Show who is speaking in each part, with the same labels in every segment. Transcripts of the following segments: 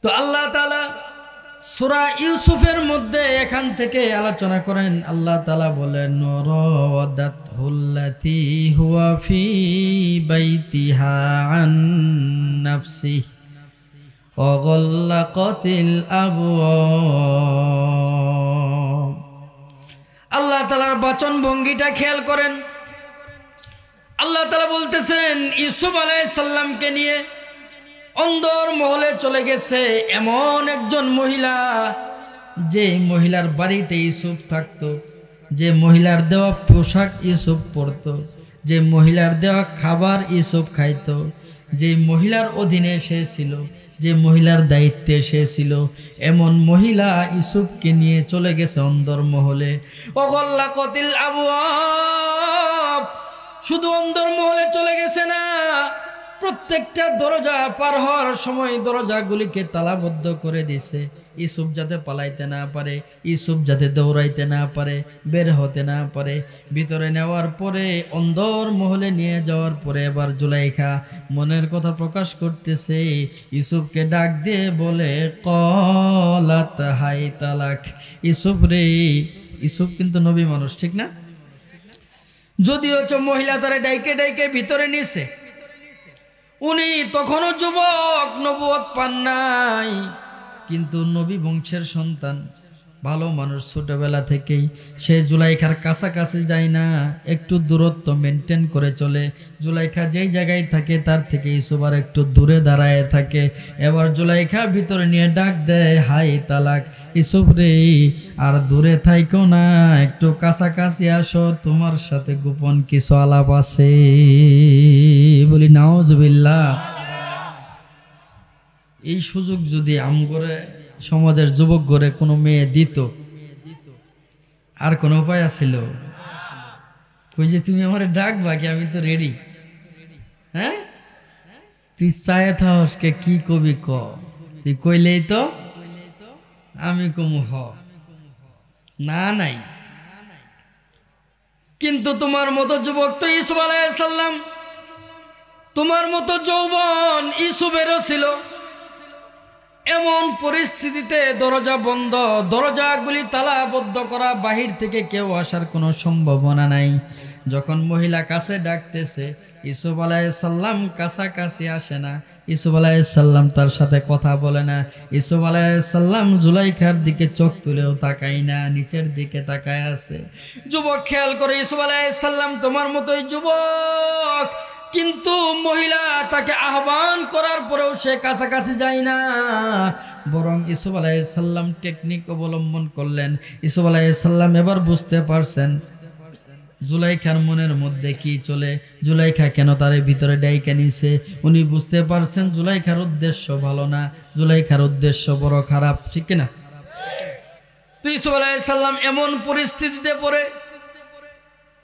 Speaker 1: তো আল্লাহ তাআলা সূরা ইউসুফের মধ্যে এখান থেকে আলোচনা করেন। আল্লাহ তাআলা বলেন রাওয়াদাতহুল্লাতী হুয়া ফি বাইতিহা আন নাফসিহি ওয়া গাল্লাকাতিল আবওয়াব। আল্লাহ তাআলার বচন ভঙ্গিটা খেয়াল করেন। আল্লাহ তাআলা বলতেছেন ইউসুফ আলাইহিস সালামকে নিয়ে অন্দর মহলে চলে গেছে এমন একজন মহিলা, যে মহিলার বাড়িতে ইউসুফ থাকতো, যে মহিলার দেওয়া পোশাক ইউসুফ পরতো, যে মহিলার দেওয়া খাবার ইউসুফ খাইতো, যে মহিলার অধীনে সে ছিল, যে মহিলার দায়িত্বে সে ছিল, এমন মহিলা ইউসুফকে নিয়ে চলে গেছে অন্দর মহলে। ওয়াগাল্লাকাতিল আবওয়াব, শুধু অন্দর মহলে চলে গেছে না, প্রত্যেকটা দরজা পার হওয়ার সময় দরজাগুলিকে তালাবদ্ধ করে দিছে, ইউসুফ যাতে পালাইতে না পারে, ইউসুফ যাতে দৌড়াইতে না পারে, বের হতে না পারে। ভিতরে নেওয়ার পরে অন্দর মহলে নিয়ে যাওয়ার পরে এবার জুলাইখা মনের কথা প্রকাশ করতেছে, ইউসুফকে ডাক দিয়ে বলে কলাত হাই তালাক। ইউসুফ রে, ইউসুফ কিন্তু নবী মানুষ, ঠিক না? যদিও মহিলা তারে ডাইকে ডাইকে ভিতরে নিছে, উনি তখনও যুবক, নবুয়ত পান নাই, কিন্তু নবী বংশের সন্তান, ভালো মানুষ, ছোটবেলা থেকেই সে জুলাইখার কাছাকাছি যায় না, একটু দূরত্ব মেনটেন করে চলে। জুলাইখা যেই জায়গায় থাকে তার থেকে ইউসুফ আর একটু দূরে দাঁড়ায় থাকে। এবার জুলাইখা ভিতরে নিয়ে ডাক দেয় হাই তালাক, ইউসুফ রে আর দূরে থাইকো না, একটু কাছাকাছি আসো, তোমার সাথে গোপন কিছু আলাপ আছে। বলি নাউজুবিল্লাহ। এই সুযোগ যদি আমগরে সমাজের যুবক গড়ে কোনো মেয়ে দিত, আর কোনো উপায় আছিল? কই যে তুমি আমারে ডাকবা কি, আমি তো রেডি। হ্যাঁ, তুই চায়ে থাকসকে কি কবি ক, তুই কইলেই তো আমি কমু হ না নাই। কিন্তু তোমার মতো যুবক তো ইউসুফ আলাইহিস সালাম, তোমার মতো যৌবন ইউসুফেরও ছিল। এমন পরিস্থিতিতে দরজা বন্ধ, দরজাগুলি তালাবদ্ধ করা, বাহির থেকে কেউ আসার কোনো সম্ভাবনা নাই। যখন মহিলা কাছে ডাকতেছে, ইউসুফ আলাইহিস সালাম কাছাকাছি আসে না, ইউসুফ আলাইহিস সালাম তার সাথে কথা বলে না। ইউসুফ আলাইহিস সালাম জুলাইখার দিকে চোখ তুলেও তাকায় না, নিচের দিকে তাকায় আছে। যুবক খেয়াল করে, ইউসুফ আলাইহিস সালাম তোমার মতোই যুবক, কিন্তু মহিলা তাকে আহ্বান করার পরেও সে কাছাকাছি যায় না, বরং ইউসুফ আলাইহিস সালাম টেকনিক অবলম্বন করলেন। ইউসুফ আলাইহিস সালাম এবার বুঝতে পারছেন জুলাইখার মনের মধ্যে কি চলে, জুলাইখা কেন তার ভিতরে ডাইকা নিছে। উনি বুঝতে পারছেন জুলাইখার উদ্দেশ্য ভালো না, জুলাইখার উদ্দেশ্য বড় খারাপ, ঠিক কিনা? তো ইউসুফ আলাইহিস সালাম এমন পরিস্থিতিতে পড়ে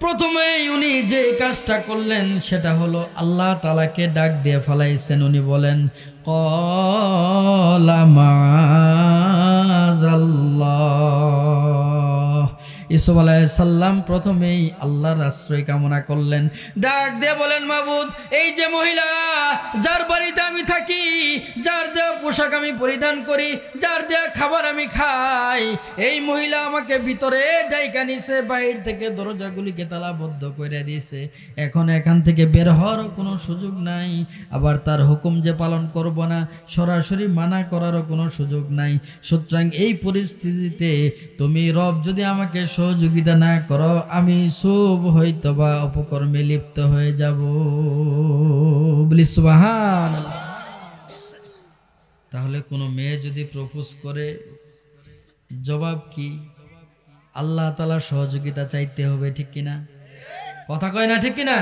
Speaker 1: প্রথমেই উনি যে কাজটা করলেন সেটা হলো আল্লাহ তাআলাকে ডাক দিয়ে ফালাইছেন। উনি বলেন ক্বালা মাযাল্লাহ। ইউসুফ আলাইহিস সালাম প্রথমেই আল্লাহর আশ্রয় কামনা করলেন, ডাক দিয়ে বলেন মাবুদ, এই যে মহিলা যার বাড়িতে আমি থাকি, যার দেওয়া পোশাক আমি পরিধান করি, যার দেওয়া খাবার আমি খাই, এই মহিলা আমাকে ভিতরে ডাইকা নিছে, বাইরে থেকে দরজাগুলিকে তালাবদ্ধ করে দিয়েছে, এখন এখান থেকে বের হওয়ারও কোনো সুযোগ নাই, আবার তার হুকুম যে পালন করব না, সরাসরি মানা করারও কোনো সুযোগ নাই। সুতরাং এই পরিস্থিতিতে তুমি রব যদি আমাকে সহযোগিতা না করো, আমি সব হয়তো বা অপকর্মে লিপ্ত হয়ে যাব। বলি সুবহানাল্লাহ। তাহলে কোনো মেয়ে যদি প্রপোজ করে, জবাব কি? আল্লাহ তাআলার সহযোগিতা চাইতে হবে, ঠিক কিনা? কথা কয় না, ঠিক কিনা?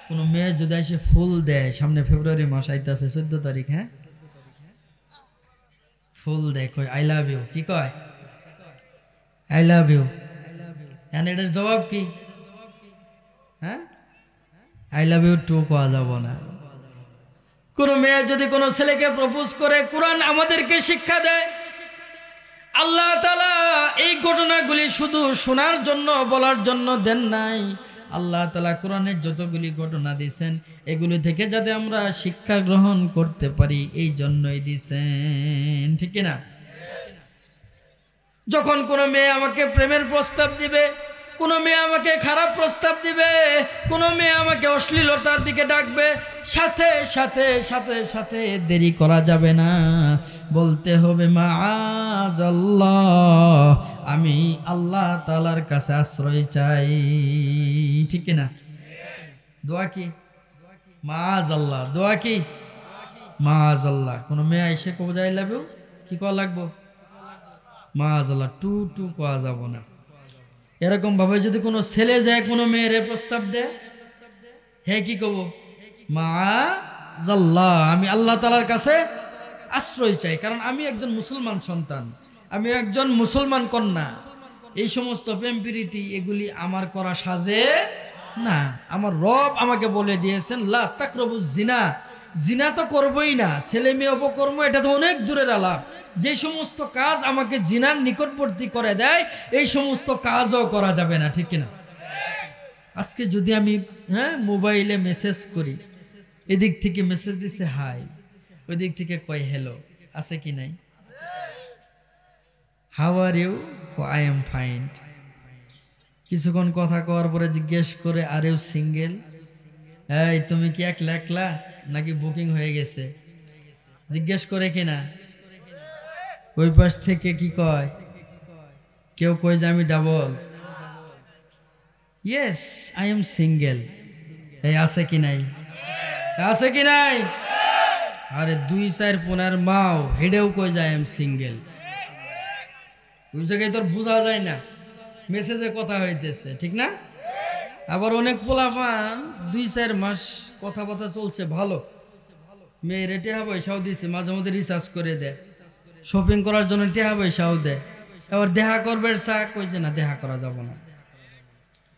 Speaker 1: কোনো মেয়ে যদি এসে ফুল দেয়, সামনে ফেব্রুয়ারি মাস আইতাছে 14 তারিখ, হ্যাঁ, ফুল দেয়, কয় আই লাভ ইউ, কি কয়? I love you. এটার জবাব কি? হ্যাঁ, আই লাভ ইউ টু কোয়া যাব না। কোন মেয়ে যদি কোনো ছেলেকে প্রপোজ করে, কোরআন আমাদেরকে শিক্ষা দেয়, আল্লাহ তাআলা এই ঘটনাগুলি শুধু শোনার জন্য, বলার জন্য দেন নাই, আল্লাহ তাআলা কোরআনের যতগুলি ঘটনা দিয়েছেন এগুলি থেকে যাতে আমরা শিক্ষা গ্রহণ করতে পারি এই জন্যই দিয়েছেন, ঠিক না? যখন কোনো মেয়ে আমাকে প্রেমের প্রস্তাব দিবে, কোনো মেয়ে আমাকে খারাপ প্রস্তাব দিবে, কোনো মেয়ে আমাকে অশ্লীলতার দিকে ডাকবে, সাথে সাথে সাথে সাথে দেরি করা যাবে না, বলতে হবে মাআযাল্লাহ, আমি আল্লাহ তাআলার কাছে আশ্রয় চাই, ঠিক না? দোয়া কি মাআযাল্লাহ, দোয়া কি মাআযাল্লাহ। কোনো মেয়ে এসে কবে যাই লাগবে কি করা লাগবো? মাআযাল্লাহ, টু টু করা যাব না। এরকম ভাবে যদি কোনো ছেলে যায় কোনো মেয়ের প্রস্তাব দেয়, হে কি কব? মাআযাল্লাহ, আমি আল্লাহ তাআলার কাছে আশ্রয় চাই, কারণ আমি একজন মুসলমান সন্তান, আমি একজন মুসলমান কন্যা। এই সমস্ত প্রেম প্রীতি এগুলি আমার করা সাজে না। আমার রব আমাকে বলে দিয়েছেন লা তাকরাবুজ জিনা, জিনা তো করবই না, ছেলে মেয়ে অপকর্ম এটা তো অনেক দূরের আলাপ। যে সমস্ত কাজ আমাকে জিনার নিকটবর্তী করে দেয় এই সমস্ত কাজও করা যাবে না, ঠিক কিনা? আজকে যদি আমি মোবাইলে মেসেজ করি, এদিক থেকে মেসেজ দিছে হাই, ওই দিক থেকে কয় হ্যালো, আছে কি নাই? How are you? I am fine. কিছুক্ষণ কথা কওয়ার পরে জিজ্ঞেস করে আর ইউ সিঙ্গেল? এই তুমি কি একলা একলা নাকি বুকিং হয়ে গেছে? জিজ্ঞেস করে কিনা? ওই পাশ থেকে কি কয়? কেউ কয় যে আমি double. Yes I am single. এই আছে কি নাই? আছে কি নাই? আরে 2-4 মাও হেডেও কয় যায় আই এম সিঙ্গেল। ওই জায়গায় তোর বোঝা যায় না, মেসেজে কথা হইতেছে, ঠিক না? আবার অনেক পোলাপান 2-4 মাস কথাবার্তা চলছে ভালো, মেয়ের টেহা পয়সাও দিছে, মাঝে মধ্যে রিচার্জ করে দেয়, শপিং করার জন্য টেহা পয়সাও দেয়। এবার দেখা করবে চা, কইছে না দেখা করা যাব না।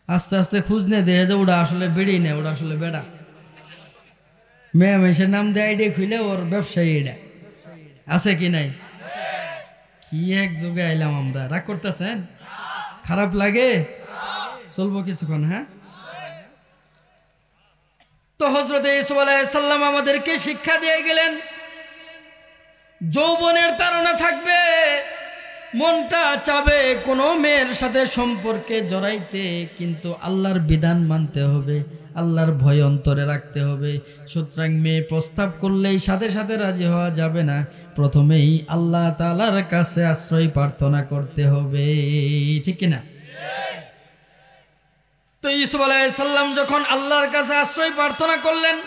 Speaker 1: আস্তে আস্তে খুঁজ নিয়ে দেখে যে ওটা আসলে বেড়ি নেই, ওটা আসলে বেড়া। মেয়ে মেসের নাম দেয় আইডিয়া খুলে ওর ব্যবসায়ী এটা। আছে কি নাই? কি এক যুগে আইলাম আমরা। রাগ করতেছেন? খারাপ লাগে? চলবো কিছুক্ষণ। হ্যাঁ, তো হযরত ইউসুফ আলাইহিস সালাম আমাদেরকে শিক্ষা দিয়ে গেলেন, যৌবনের তাড়না থাকবে, মনটা চাবে কোনো মেয়ের সাথে সম্পর্কে জড়াইতে, কিন্তু আল্লাহর বিধান মানতে হবে, আল্লাহর ভয় অন্তরে রাখতে হবে। সুতরাং মেয়ে প্রস্তাব করলেই সাথে সাথে রাজি হওয়া যাবে না, প্রথমেই আল্লাহ তাআলার কাছে আশ্রয় প্রার্থনা করতে হবে, ঠিক কিনা? তো ইউসুফ আলাইহিস সালাম যখন আল্লাহর কাছে আশ্রয় প্রার্থনা করলেন,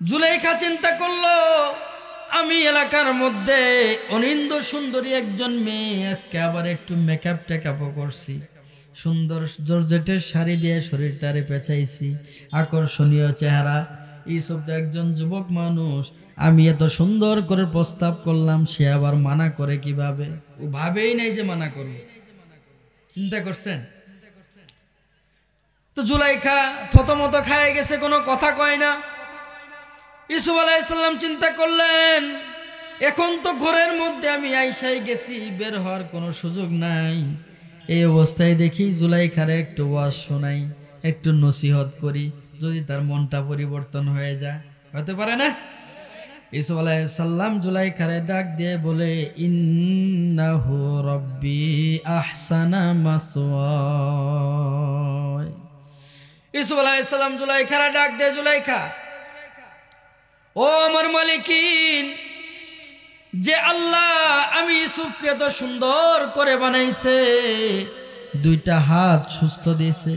Speaker 1: জুলাইখা চিন্তা করলো আমি এলাকার মধ্যে অনিন্দ সুন্দরী একজন মেয়ে, আজকে আবার একটু মেকআপ টেকআপও করছি, সুন্দর জর্জেটের শাড়ি দিয়ে শরীরটারে পেঁচাইছি, আকর্ষণীয় চেহারা। ইউসুফ তো একজন যুবক মানুষ, আমি এত সুন্দর করে প্রস্তাব করলাম, সে আবার মানা করে কিভাবে? ও ভাবেই নাই যে মানা করবে। চিন্তা করছেন? তো জুলাইখা থতমত খায় গেছে, কোনো কথা কয় না। ইউসুফ আলাইহিস সালাম চিন্তা করলেন, এখন তো ঘরের মধ্যে আমি আইসাই গেছি, বের হওয়ার কোনো সুযোগ নাই। এই অবস্থায় দেখি জুলাইখারে একটু ওয়াজ শোনাই, একটু নসিহত করি, যদি তার মনটা পরিবর্তন হয়ে যায়। হতে পারে না? ইউসুফ আলাইহিস সালাম জুলাইখারে ডাক দিয়ে বলে, ইন্নাহু রাব্বি আহসানা মাসওয়ায়। ইউসুফ আলাইহিস সালাম জুলাইখারে ডাক দিয়ে, জুলাইখা, ও আমার মালিকিন, যে আল্লাহ আমি ইউসুফকে তো সুন্দর করে বানাইছে, 2টা হাত সুস্থ দিয়েছে,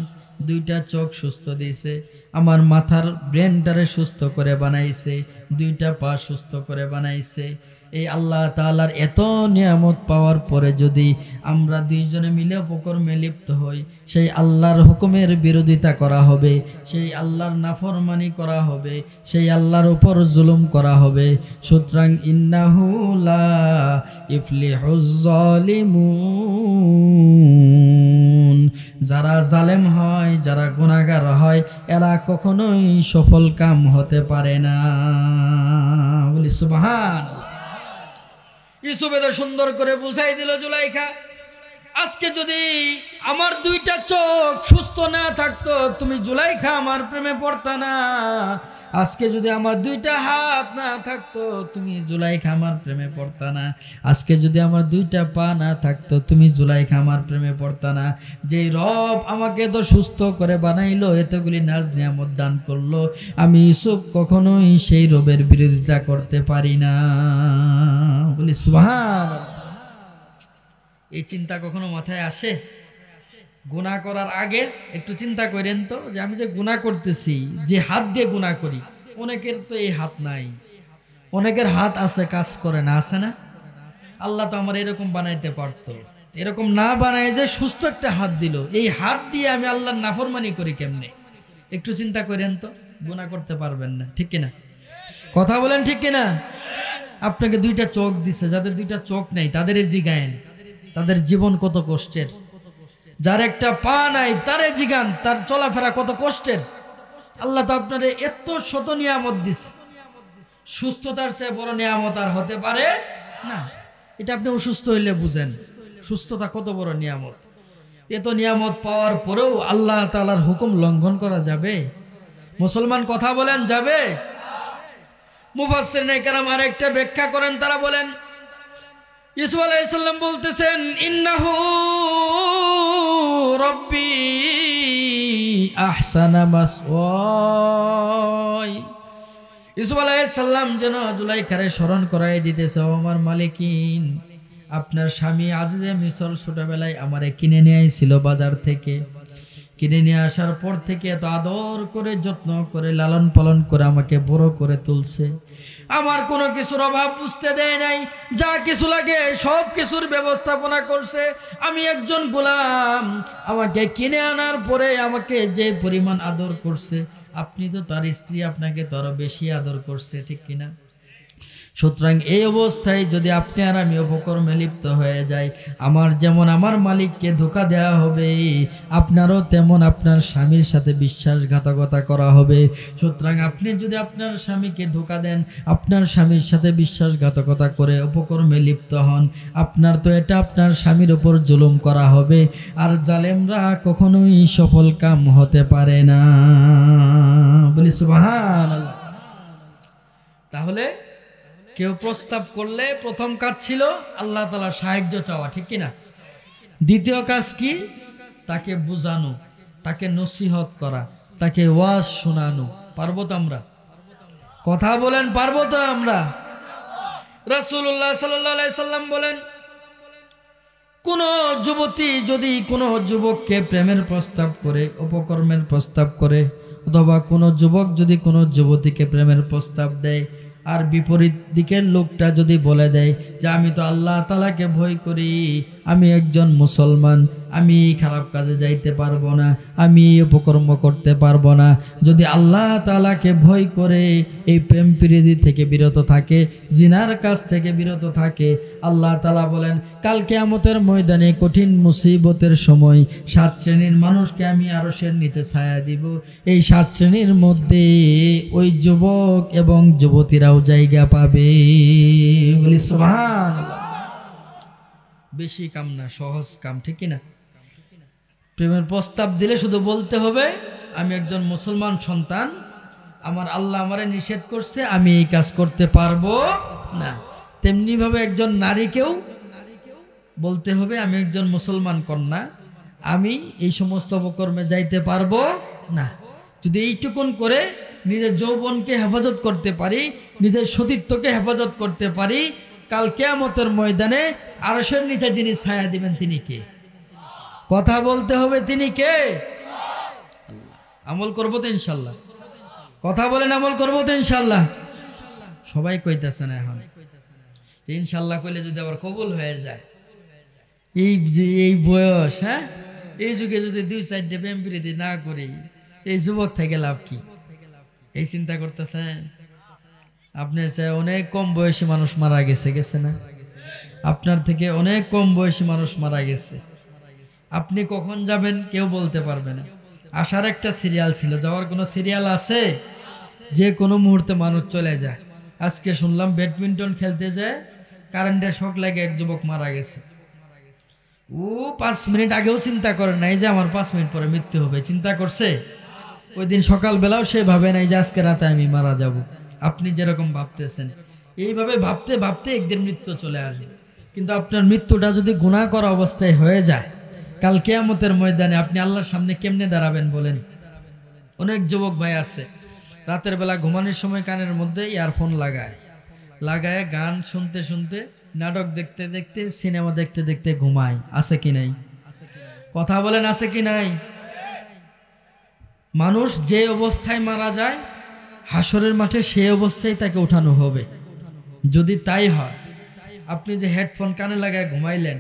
Speaker 1: 2টা চোখ সুস্থ দিয়েছে, আমার মাথার ব্রেনটারে সুস্থ করে বানাইছে, 2টা পা সুস্থ করে বানাইছে। এই আল্লাহ তাআলার এত নিয়ামত পাওয়ার পরে যদি আমরা 2 জনে মিলে অপকর্মে লিপ্ত হই, সেই আল্লাহর হুকুমের বিরোধিতা করা হবে, সেই আল্লাহর নাফরমানি করা হবে, সেই আল্লাহর উপর জুলুম করা হবে। সুতরাং ইন্নাহু লা ইফলিহুজ জালিমুন, যারা জালেম হয়, যারা গুনাহগার হয়, এরা কখনোই সফল কাম হতে পারে না। বলি সুবহানাল্লাহ। ইউসুফ এত সুন্দর করে বুঝাই দিল জুলাইখা, আজকে যদি আমার দুইটা চোখ সুস্থ না থাকতো তুমি জুলাইখা আমার প্রেমে পড়তা না। আজকে যদি আমার দুইটা হাত না থাকতো তুমি জুলাইখা আমার প্রেমে পড়তা না। আজকে যদি আমার দুইটা পা না থাকতো তুমি জুলাইখা আমার প্রেমে পড়তা না। যেই রব আমাকে তো সুস্থ করে বানাইলো, এতগুলি নাজ নিয়ামত দান করলো, আমি ইউসুফ কখনোই সেই রবের বিরোধিতা করতে পারি না। বলি সুবহানাল্লাহ। এই চিন্তা কখনো মাথায় আসে? গুনাহ করার আগে একটু চিন্তা করেন তো, যে আমি যে গুনাহ করতেছি, যে হাত দিয়ে গুনাহ করি, অনেকের তো এই হাত নাই, অনেকের হাত আছে কাজ করে না, আছে না? আল্লাহ তো আমার এরকম বানাইতে পারতো, এরকম না বানায় যে সুস্থ একটা হাত দিল, এই হাত দিয়ে আমি আল্লাহর নাফরমানি করি কেমনে? একটু চিন্তা করেন তো, গুনাহ করতে পারবেন না, ঠিক কিনা? কথা বলেন ঠিক কিনা? আপনাকে দুইটা চোখ দিছে, যাদের দুইটা চোখ নেই তাদের জিগায়েন তাদের জীবন কত কষ্টের। যার একটা পা নাই তারে জিগান তার চলাফেরা কত কষ্টের। আল্লাহ তো আপনার এত শত নিয়ামত দিছে, সুস্থতার চেয়ে বড় নিয়ামত আর হতে পারে না। এটা আপনি অসুস্থ হইলে বুঝেন সুস্থতা কত বড় নিয়ামত। এত নিয়ামত পাওয়ার পরেও আল্লাহ তাআলার হুকুম লঙ্ঘন করা যাবে? মুসলমান কথা বলেন, যাবে? মুফাসসিরিনে কেরাম আরেকটা ব্যাখ্যা করেন, তারা বলেন ইউসুফ আলাইহিস সালাম বলতেছেন ইন্নাহু রাব্বি আহসানা মাসওয়াই। ইউসুফ আলাইহিস সালাম যেন জুলাইখারে স্মরণ করাই দিতেছে, ও আমার মালিকিন, আপনার স্বামী আজিজে মিসর ছোটবেলায় আমারে কিনে নিয়ে আইছিল বাজার থেকে। কিনে নিয়ে আসার পর থেকে এত আদর করে যত্ন করে লালন পালন করে আমাকে বড় করে তুলছে। আমার কোনো কিছুর অভাব বুঝতে দেয় নাই, যা কিছু লাগে সব কিছুর ব্যবস্থাপনা করছে। আমি একজন গোলাম, আমাকে কিনে আনার পরে আমাকে যে পরিমাণ আদর করছে, আপনি তো তার স্ত্রী, আপনাকে তো আরো বেশি আদর করছে, ঠিক কিনা? সুতরাং এই অবস্থায় যদি আপনি আর আমি অপকর্মে লিপ্ত হয়ে যাই, আমার যেমন আমার মালিককে ধোঁকা দেওয়া হবে, আপনারও তেমন আপনার স্বামীর সাথে বিশ্বাসঘাতকতা করা হবে। সুতরাং আপনি যদি আপনার স্বামীকে ধোঁকা দেন, আপনার স্বামীর সাথে বিশ্বাসঘাতকতা করে অপকর্মে লিপ্ত হন, আপনার তো এটা আপনার স্বামীর ওপর জুলুম করা হবে। আর জালেমরা কখনোই সফল কাম হতে পারে না। বলি সুবহানাল্লাহ। তাহলে কেউ প্রস্তাব করলে প্রথম কাজ ছিল আল্লাহ তাআলার সাহায্য চাওয়া, ঠিক কিনা? দ্বিতীয় কাজ কি? তাকে বুঝানো, তাকে নসিহত করা, তাকে ওয়াজ শোনানো। পারবো তো আমরা? কথা বলেন, পারবো তো আমরা? রাসূলুল্লাহ সাল্লাল্লাহু আলাইহি সাল্লাম বলেন, কোন যুবতী যদি কোনো যুবককে প্রেমের প্রস্তাব করে, অপকর্মের প্রস্তাব করে, অথবা কোনো যুবক যদি কোনো যুবতীকে প্রেমের প্রস্তাব দেয়, আর বিপরীত দিকের লোকটা যদি বলে দেয় যে আমি তো আল্লাহ তাআলাকে ভয় করি, আমি একজন মুসলমান, আমি খারাপ কাজে যাইতে পারবো না, আমি অপকর্ম করতে পারবো না, যদি আল্লাহ তাআলাকে ভয় করে এই প্রেম প্রীতি থেকে বিরত থাকে, জিনার কাজ থেকে বিরত থাকে, আল্লাহ তাআলা বলেন কাল কিয়ামতের ময়দানে কঠিন মুসিবতের সময় 7 শ্রেণীর মানুষকে আমি আরশের নিচে ছায়া দিব। এই 7 শ্রেণীর মধ্যে ওই যুবক এবং যুবতীরাও জায়গা পাবে। বলি সুবহানাল্লাহ। বেশি কাম না, সহজ কাম, ঠিক কিনা? প্রেমের প্রস্তাব দিলে শুধু বলতে হবে আমি একজন মুসলমান সন্তান, আমার আল্লাহ আমারে নিষেধ করছে, আমি এই কাজ করতে পারবো না। তেমনি ভাবে একজন নারীকেও বলতে হবে আমি একজন মুসলমান কন্যা, আমি এই সমস্ত অপকর্মে যাইতে পারবো না। যদি এইটুকুন করে নিজের যৌবনকে হেফাজত করতে পারি, নিজের সতীত্বকে হেফাজত করতে পারি, কাল কিয়ামতের ময়দানে আরশের নিচে যিনি ছায়া দিবেন তিনি কে? কথা বলতে হবে, তিনি কে? আল্লাহ। আমল করবো তো ইনশাল্লাহ? কথা বলেন, আমল করবো তো ইনশাল্লাহ? সবাই কইতেছে না এখন যে ইনশাল্লাহ কইলে যদি আবার কবুল হয়ে যায়। এই বয়স, হ্যাঁ, এই যুগে যদি 2-4টে প্রেম প্রীতি না করি, এই যুবক থেকে লাভ কি? এই চিন্তা করতেছেন? আপনার চাই অনেক কম বয়সী মানুষ মারা গেছে না? আপনার থেকে অনেক কম বয়সী মানুষ মারা গেছে। আপনি কখন যাবেন কেউ বলতে পারবে না। আসার একটা সিরিয়াল ছিল, যাওয়ার কোনো সিরিয়াল আছে? যে কোনো মুহূর্তে মানুষ চলে যায়। আজকে শুনলাম ব্যাডমিন্টন খেলতে যায় কারেন্টের শক লাগে এক যুবক মারা গেছে। ও 5 মিনিট আগেও চিন্তা করে নাই যে আমার 5 মিনিট পরে মৃত্যু হবে, চিন্তা করছে? ওই দিন সকালবেলাও সে ভাবে নাই যে আজকে রাতে আমি মারা যাব। আপনি যেরকম ভাবতেছেন এইভাবে ভাবতে ভাবতে একদিন মৃত্যু চলে আসবে। কিন্তু আপনার মৃত্যুটা যদি গুনাহ করা অবস্থায় হয়ে যায়, কাল কিয়ামতের ময়দানে আপনি আল্লাহর সামনে কেমনে দাঁড়াবেন বলেন? অনেক যুবক ভাই আছে রাতের বেলা ঘুমানোর সময় কানের মধ্যে ইয়ারফোন লাগায় গান শুনতে শুনতে, নাটক দেখতে দেখতে, সিনেমা দেখতে দেখতে ঘুমায়। আছে কি নাই? কথা বলেন, আছে কি নাই? মানুষ যে অবস্থায় মারা যায় হাসরের মাঠে সেই অবস্থায় তাকে উঠানো হবে। যদি তাই হয়, আপনি যে হেডফোন কানে লাগায় ঘুমাইলেন,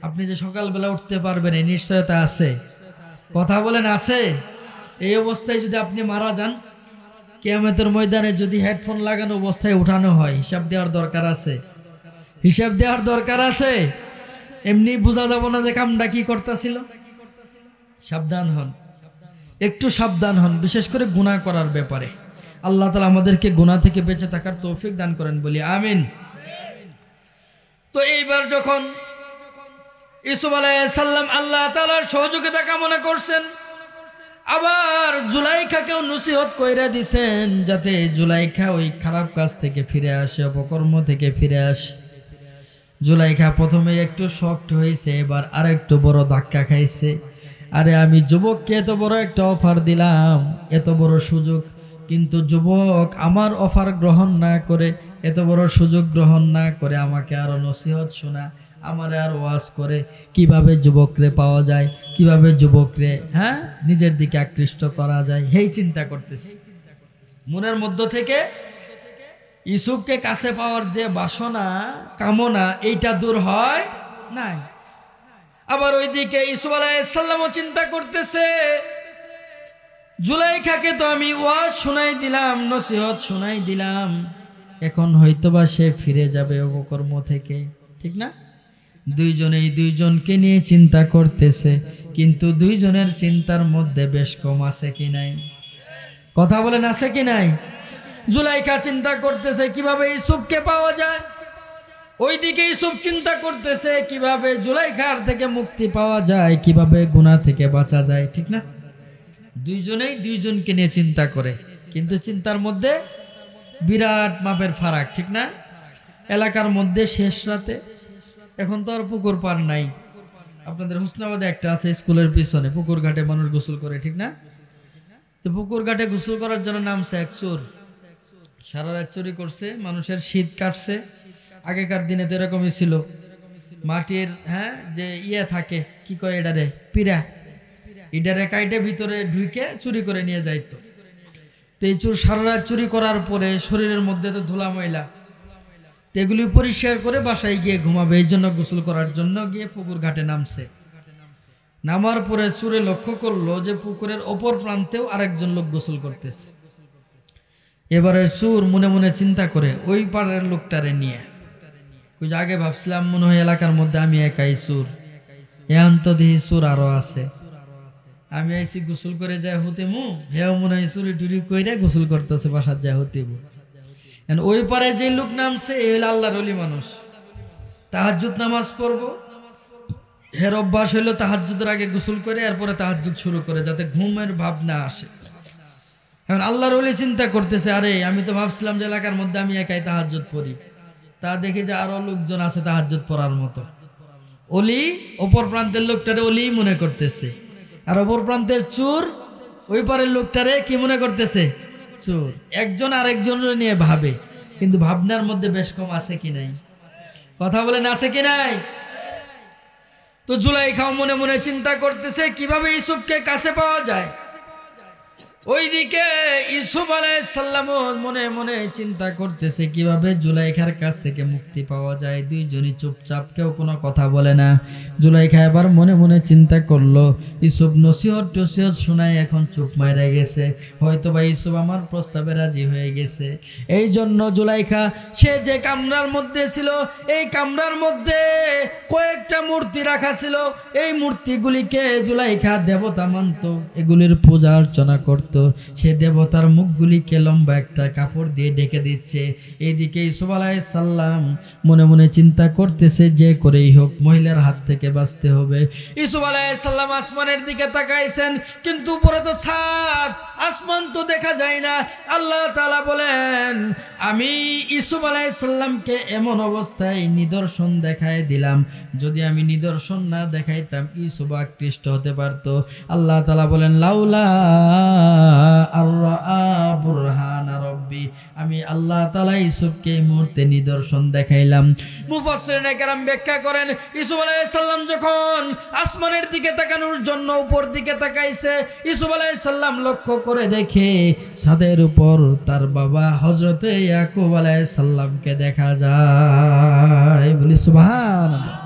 Speaker 1: আপনি যে সকালবেলা উঠতে পারবেন এই নিশ্চয়তা আছে? কথা বলেন, আছে? এই অবস্থায় যদি আপনি মারা যান, কিয়ামতের ময়দানে যদি হেডফোন লাগানো অবস্থায় উঠানো হয়, হিসাব দেওয়ার দরকার আছে? হিসাব দেওয়ার দরকার আছে? এমনি বোঝা যাব না যে কামটা কি করতেছিল। সাবধান হন, একটু সাবধান হন, বিশেষ করে গুনাহ করার ব্যাপারে। আল্লাহ তাআলা আমাদেরকে গুনাহ থেকে বেঁচে থাকার তৌফিক দান করেন, বলি আমিন। তো এইবার যখন ইউসুফ আলাইহিস সালাম আল্লাহ তাআলার সহযোগিতা কামনা করছেন, আবার জুলাইখাকেও নসিহত কইরা দিছেন যাতে জুলাইখা ওই খারাপ কাজ থেকে ফিরে আসে, অপকর্ম থেকে ফিরে আসে। জুলাইখা প্রথমে একটু শকড হয়েছে, এবার আরেকটু বড় ধাক্কা খাইছে। আরে আমি যুবককে এত বড় একটা অফার দিলাম, এত বড় সুযোগ, কিন্তু যুবক আমার অফার গ্রহণ না করে, এত বড় সুযোগ গ্রহণ না করে আমাকে আরো নসিহত শোনা, আমারে আর ওয়াজ করে কিভাবে যুবকরে পাওয়া যায়, কিভাবে যুবকরে নিজের দিকে আকৃষ্ট করা যায়, এই চিন্তা করতেছি। মনের মধ্য থেকে ইউসুফকে কাছে পাওয়ার যে বাসনা কামনা, এইটা দূর হয় নাই। আবার ওইদিকে ইউসুফ আলাইহিস সালামও চিন্তা করতেছে, জুলাইখাকে তো আমি ওয়াজ শোনাই দিলাম, নসিহত শোনাই দিলাম, এখন হয়তোবা সে ফিরে যাবে অপকর্ম থেকে, ঠিক না? দুইজনেই দুইজনকে নিয়ে চিন্তা করতেছে, কিন্তু দুইজনের চিন্তার মধ্যে বেশ কম আছে কি নাই? কথা বলেন, আছে কি নাই? জুলাইখা চিন্তা করতেছে কিভাবে ইউসুফকে পাওয়া যায়, ওইদিকে ইউসুফ চিন্তা করতেছে কিভাবে জুলাইখার থেকে মুক্তি পাওয়া যায়, কিভাবে গুনাহ থেকে বাঁচা যায়, ঠিক না? দুইজনেই দুইজনকে নিয়ে চিন্তা করে, কিন্তু চিন্তার মধ্যে বিরাট মাপের ফারাক, ঠিক না? এলাকার মধ্যে শেষ রাতে, এখন তো আর পুকুর পার নাই। আপনাদের হুসনাবাদে একটা আছে, স্কুলের পিছনে পুকুর ঘাটে মানুষ গোসল করে, ঠিক না? তো পুকুর ঘাটে গোসল করার জন্য নামছে এক চোর, সারা রাত চুরি করছে, মানুষের শীত কাটছে। আগেকার দিনে তো এরকমই ছিল, মাটির যে থাকে কি কয় এটারে, পিড়া, ইডারে কাইটে ভিতরে ঢুকে চুরি করে নিয়ে যাইতো। তো এই চোর সারা রাত চুরি করার পরে শরীরের মধ্যে তো ধুলা ময়লা, তো এগুলি পরিষ্কার করে বাসায় গিয়ে ঘুমাবে, এই জন্য গোসল করার জন্য গিয়ে পুকুর ঘাটে নামছে। নামার পরে চোরে লক্ষ্য করলো যে পুকুরের অপর প্রান্তেও আরেকজন লোক গোসল করতেছে। এবারে চোর মনে মনে চিন্তা করে ওই পাড়ের লোকটারে নিয়ে, আগে ভাবছিলাম মনে হয় এলাকার মধ্যে আমি একাই চোর, এখন তো দেখি চোর আরো আছে, আমি আইসি গোসল করে যায় হতেমু, হেও মনে হয় চুরি টুরি কইরা গোসল করতেছে, বাসার যায় হতেমু। ওই পারে যে লোক নামছে এই হলো আল্লাহর ওলি মানুষ, তাহাজ্জুদ নামাজ পড়বো, হের অভ্যাস হইলো তাহাজ্জুদের আগে গোসল করে এরপরে তাহাজ্জুদ শুরু করে, যাতে ঘুমের ভাব না আসে। এখন আল্লাহর ওলি চিন্তা করতেছে, আরে আমি তো ভাবছিলাম যে এলাকার মধ্যে আমি একাই তাহাজ্জুদ পড়ি, তা দেখি যে আরো লোকজন আছে তাহাজ্জুদ পড়ার মতো। ওলি অপর প্রান্তের লোকটারে ওলি মনে করতেছে, আর অপর প্রান্তের চোর ওই পারের লোকটারে কি মনে করতেছে, চোর। একজন আরেকজনের নিয়ে ভাবে, কিন্তু ভাবনার মধ্যে বেশ কম আছে কি নাই? কথা বলেন, আছে কি নাই? তো জুলাইখাও মনে মনে চিন্তা করতেছে কিভাবে ইউসুফকে কাছে পাওয়া যায়। ওইদিকে ইউসুফ আলাইহিস সালাম মনে মনে চিন্তা করতেছে কিভাবে জুলাইখার কাছ থেকে মুক্তি পাওয়া যায়। দুইজনই চুপচাপ, কেউ কোনো কথা বলে না। জুলাইখা এবার মনে মনে চিন্তা করলো, ইউসুফ নসিহত টসিহত শোনায় এখন চুপ মাইরা গেছে, হয়তো বা ইউসুফ আমার প্রস্তাবে রাজি হয়ে গেছে। এই জন্য জুলাইখা সে যে কামরার মধ্যে ছিল, এই কামরার মধ্যে কয়েকটা মূর্তি রাখা ছিল, এই মূর্তিগুলিকে জুলাইখা দেবতা মানত, এগুলির পূজা অর্চনা করত। পারতো, সে দেবতার মুখগুলিকে লম্বা একটা কাপড় দিয়ে ঢেকে দিচ্ছে। এইদিকে ইউসুফ আলাইহিস সালাম মনে মনে চিন্তা করতেছে যে করেই হোক মহিলার হাত থেকে বাঁচতে হবে। ইউসুফ আলাইহিস সালাম আসমানের দিকে তাকাইছেন, কিন্তু উপরে তো ছাদ, আসমান তো দেখা যায় না। আল্লাহ তাআলা বলেন, আমি ইউসুফ আলাইহিস সালামকে এমন অবস্থায় নিদর্শন দেখায় দিলাম, যদি আমি নিদর্শন না দেখাইতাম ইউসুফ আকৃষ্ট হতে পারতো। আল্লাহ তাআলা বলেন, লাউলা আররা বুরহানা রব্বি, আমি আল্লাহ তাআলা ইউসুফকে এই মুহূর্তে নিদর্শন দেখাইলাম। মুফাসসিরিনে কেরাম ব্যাখ্যা করেন, ইউসুফ আলাইহিস সালাম যখন আসমানের দিকে তাকানোর জন্য উপর দিকে তাকাইছে, ইউসুফ আলাইহিস সালাম লক্ষ্য করে দেখে ছাদের উপর তার বাবা হযরতে ইয়াকুব আলাইহিস সালামকে দেখা যায়। বলি সুবহানাল্লাহ।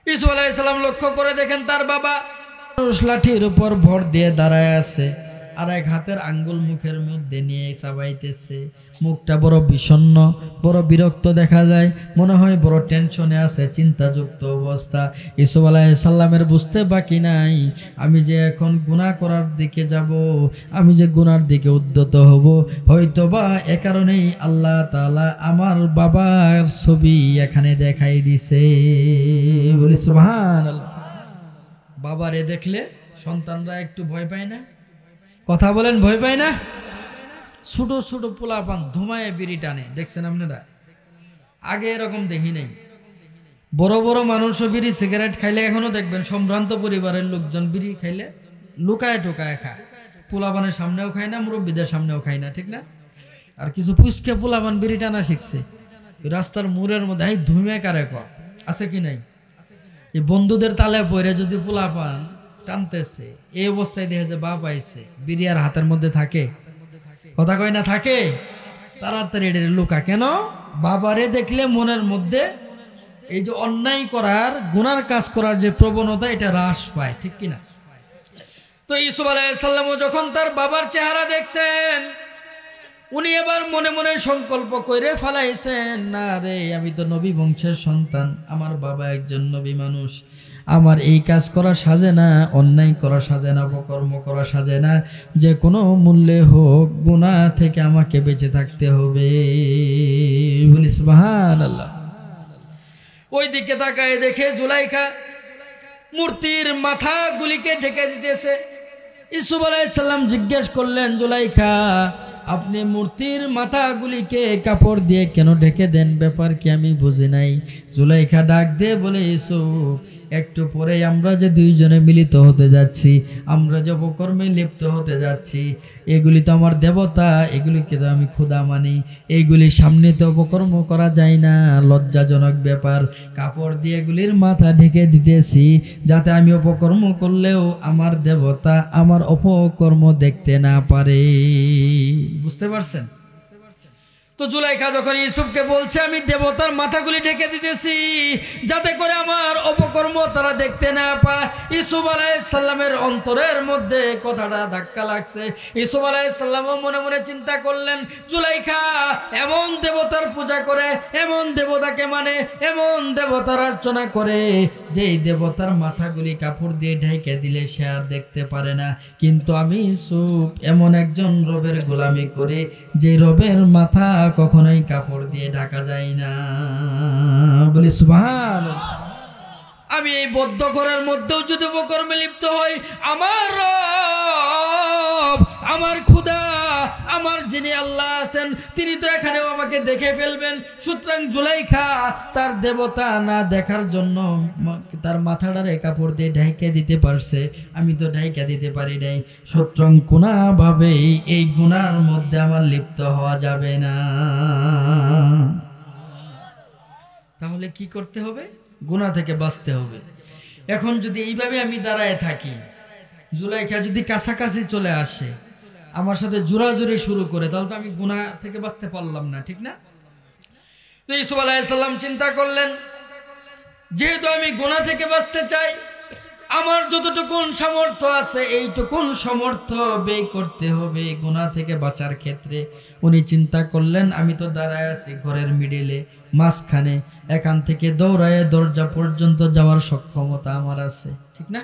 Speaker 1: ইউসুফ আলাইহিস সালাম লক্ষ্য করে দেখেন তার বাবা লাঠির উপর ভর দিয়ে দাঁড়ায় আছে, আর এক হাতের আঙ্গুল মুখের মধ্যে নিয়ে চাবাইতেছে। মুখটা বড় বিষণ্ণ, বড় বিরক্ত দেখা যায়, মনে হয় বড় টেনশনে আছে, চিন্তাযুক্ত অবস্থা। ইউসুফ আলাইহিস সালামের বুঝতে বাকি নাই, আমি যে এখন গুনাহ করার দিকে যাব, আমি যে গুনার দিকে উদ্যত হব, হয়তোবা এ কারণেই আল্লাহ তাআলা আমার বাবার ছবি এখানে দেখাই দিছে। বলি সুবহানাল্লাহ। বাবারে দেখলে সন্তানরা একটু ভয় পায় না? কথা বলেন, ভয় পায় না? ছোট ছোট পোলাপান ধুমায় বিড়ি টানে, দেখছেন আপনারা? আগে এরকম দেখি নাই। বড় বড় মানুষও বিড়ি সিগারেট খাইলে এখনো দেখবেন সম্ভ্রান্ত পরিবারের লোকজন বিড়ি খাইলে লুকায় টোকায় খায়। পোলাপানের সামনেও খায় না, মুরব্বীদের সামনেও খায় না, ঠিক না? আর কিছু পুচকে পোলাপান বিড়ি টানা শিখছে রাস্তার মোড়ের মধ্যে, এই ধুমে কারে ক আছে কি নাই? এই বন্ধুদের তালে পড়ে যদি পোলাপান টানতেছে, এই অবস্থায় দেখে যে বাপ আইছে, বিড়ি আর হাতের মধ্যে থাকে, কথা কয় না থাকে, তাড়াতাড়ি এটা লুকা। কেন? বাবারে দেখলে মনের মধ্যে এই যে অন্যায় করার, গুনার কাজ করার যে প্রবণতা, এটা হ্রাস পায়, ঠিক কিনা? তো ইউসুফ আলাইহিস সালামও যখন তার বাবার চেহারা দেখছেন, উনি এবার মনে মনে সংকল্প করে ফেলাইছেন, না রে, আমি তো নবী বংশের সন্তান, আমার বাবা একজন নবী মানুষ, আমার এই কাজ করা সাজে না, অন্যায় করা সাজে না, অপকর্ম করা সাজে না, যে কোনো মূল্যে হোক গুনাহ থেকে আমাকে বেঁচে থাকতে হবে। বলি সুবহানাল্লাহ। ওই দিকে তাকায় দেখে জুলাইখা মূর্তির মাথাগুলিকে ঢেকে দিতেছে। ইউসুফ আলাইহিস সালাম জিজ্ঞেস করলেন, জুলাইখা, আপনি মূর্তির মাথাগুলিকে কাপড় দিয়ে কেন ঢেকে দেন? ব্যাপার কি আমি বুঝি নাই। জুলাইখা ডাক দিয়ে বলে, ইউসুফ, একটু পরেই আমরা যে দুইজনে মিলিত হতে যাচ্ছি, আমরা যে অপকর্মে লিপ্ত হতে যাচ্ছি, এগুলি তো আমার দেবতা, এগুলিকে তো আমি খোদা মানি, এইগুলির সামনে তো অপকর্ম করা যায় না, লজ্জাজনক ব্যাপার। কাপড় দিয়ে এগুলির মাথা ঢেকে দিতেছি, যাতে আমি অপকর্ম করলেও আমার দেবতা আমার অপকর্ম দেখতে না পারে। বুঝতে পারছেন? তো জুলাইখা যখন ইউসুফকে বলছে, আমি দেবতার মাথাগুলি ঢেকে দিতেছি যাতে করে আমার অপকর্ম তারা দেখতে না পায়, ইউসুফ আলাইহিস সালামের অন্তরের মধ্যে কথাটা ধাক্কা লাগছে। ইউসুফ আলাইহিস সালামও মনে মনে চিন্তা করলেন, জুলাইখা এমন দেবতার পূজা করে, এমন দেবতাকে মানে, এমন দেবতার অর্চনা করে, যেই দেবতার মাথাগুলি কাপড় দিয়ে ঢেকে দিলে সে আর দেখতে পারে না। কিন্তু আমি ইউসুফ এমন একজন রবের গোলামি করি, যে রবের মাথা কখনোই কাপড় দিয়ে ঢাকা যায় না। বলি সুবহানাল্লাহ। আমি এই বদ্ধ ঘরের মধ্যেও যদি অপকর্মে লিপ্ত হই, আমার রব, আমার খোদা, আমার যিনি আল্লাহ আছেন, তিনি তো এখানেও আমাকে দেখে ফেলবেন। সুতরাং জুলাইখা তার দেবতা না দেখার জন্য তার মাথাটারে কাপড় দিয়ে ঢাইকা দিতে পারছে, আমি তো ঢাইকা দিতে পারি নাই। সুতরাং কোনোভাবেই এই গুনার মধ্যে আমার লিপ্ত হওয়া যাবে না। তাহলে কি করতে হবে? গুনাহ থেকে বাঁচতে হবে। এখন যদি এইভাবে আমি দাঁড়ায় থাকি, জুলাইখা যদি কাছাকাছি চলে আসে, আমার সাথে জোরাজুরি শুরু করে, তাহলে তো আমি গুনাহ থেকে বাঁচতে পারলাম না, ঠিক না? তো ইউসুফ আলাইহিস সালাম চিন্তা করলেন, যেহেতু আমি গুনাহ থেকে বাঁচতে চাই, আমার যতটুকুন সামর্থ্য আছে এইটুকুন সামর্থ্য ব্যয় করতে হবে গুনাহ থেকে বাঁচার ক্ষেত্রে। উনি চিন্তা করলেন, আমি তো দাঁড়ায় আছি ঘরের মিডিলে, মাঝখানে, এখান থেকে দৌড়ায় দরজা পর্যন্ত যাওয়ার সক্ষমতা আমার আছে, ঠিক না?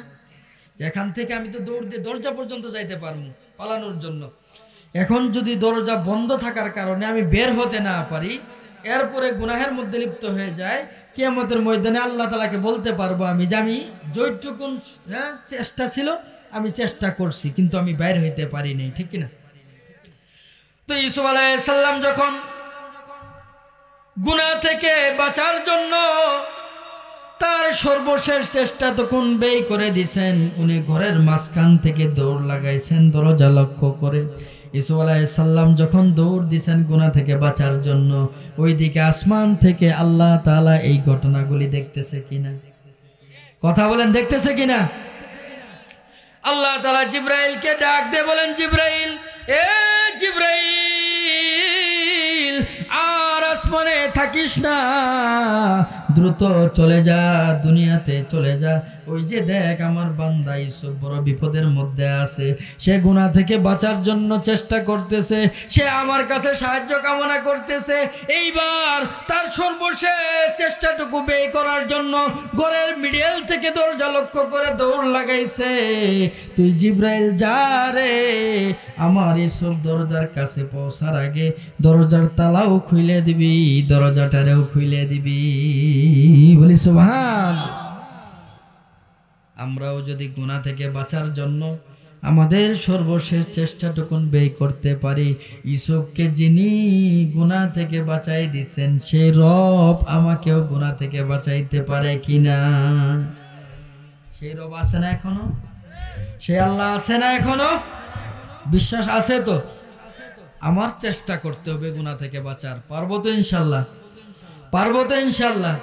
Speaker 1: এখান থেকে আমি তো দৌড় দিয়ে দরজা পর্যন্ত যাইতে পারবো পালানোর জন্য, এখন যদি দরজা বন্ধ থাকার কারণে আমি বের হতে না পারি, এরপরে গুনাহের মধ্যে লিপ্ত হয়ে যায়, কিয়ামতের ময়দানে আল্লাহ তাআলাকে বলতে পারবো আমি যে আমি যেটুকুন চেষ্টা ছিল আমি চেষ্টা করছি কিন্তু আমি বাইর হইতে পারি নাই, ঠিক কিনা? তো ইউসুফ আলাইহিস সালাম যখন গুনাহ থেকে বাঁচার জন্য তার সর্বশেষ চেষ্টা তখন ব্যয় করে দিয়েছেন, উনি ঘরের মাঝখান থেকে দৌড় লাগাইছেন দরজা লক্ষ্য করে। ইউসুফ আলাইহিস সালাম যখন দৌড় দিয়েছেন গুনাহ থেকে বাঁচার জন্য, ওইদিকে আসমান থেকে আল্লাহ তাআলা এই ঘটনাগুলি দেখতেছে কিনা? কথা বলেন, দেখতেছে কিনা? আল্লাহ তাআলা জিবরাইলকে ডাক দিয়ে বলেন, জিবরাইল, এ জিবরাইল, আর আসমানে থাকিস না, দ্রুত চলে যা, দুনিয়াতে চলে যা। ওই যে দেখ আমার বান্দা ইউসুফ বড় বিপদের মধ্যে আছে, সে গুনাহ থেকে বাঁচার জন্য চেষ্টা করতেছে, সে আমার কাছে সাহায্য কামনা করতেছে। এইবার তার সর্বশেষ চেষ্টাটুকু ব্যয় করার জন্য ঘরের মিডল থেকে দরজা লক্ষ্য করে দৌড় লাগাইছে। তুই জিবরাইল যা রে, আমার ইউসুফ দরজার কাছে পৌঁছার আগে দরজার তালাও খুলে দিবি, দরজাটারেও খুলে দিবি। বলি সুবহান। আমরাও যদি গুনাহ থেকে বাঁচার জন্য আমাদের সর্বশেষ চেষ্টাটুকুন ব্যয় করতে পারি, ইউসুফকে যিনি গুনাহ থেকে বাঁচাই দিচ্ছেন সেই রব আমাকেও গুনাহ থেকে বাঁচাইতে পারে কিনা? সেই রব আছে না এখনো? সেই আল্লাহ আছে না এখনো? বিশ্বাস আছে তো? আমার চেষ্টা করতে হবে গুনাহ থেকে বাঁচার। পারবো তো ইনশাল্লাহ? পারবো তো ইনশাল্লাহ?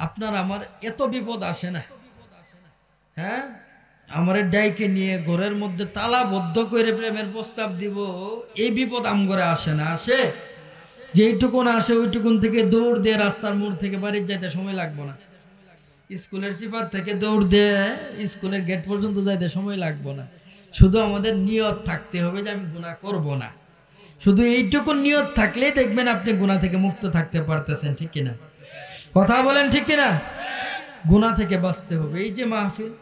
Speaker 1: আপনার আমার এত বিপদ আসে না, হ্যাঁ? আমার ডাইকে নিয়ে ঘরের মধ্যে তালাবদ্ধ করে প্রেমের প্রস্তাব দিব, এই বিপদ আমগরে আসে না। আসে? যেইটুকুন আসে ওইটুকুন থেকে দৌড় দিয়ে রাস্তার মোড় থেকে বাড়ির যাইতে সময় লাগবো না, স্কুলের সিফার থেকে দৌড় দিয়ে স্কুলের গেট পর্যন্ত যাইতে সময় লাগবো না। শুধু আমাদের নিয়ত থাকতে হবে যে আমি গুনাহ করব না। শুধু এইটুকুন নিয়ত থাকলেই দেখবেন আপনি গুনাহ থেকে মুক্ত থাকতে পারতেছেন, ঠিক কিনা? কথা বলেন, ঠিক কিনা? গুনাহ থেকে বাঁচতে হবে। এই যে মাহফিল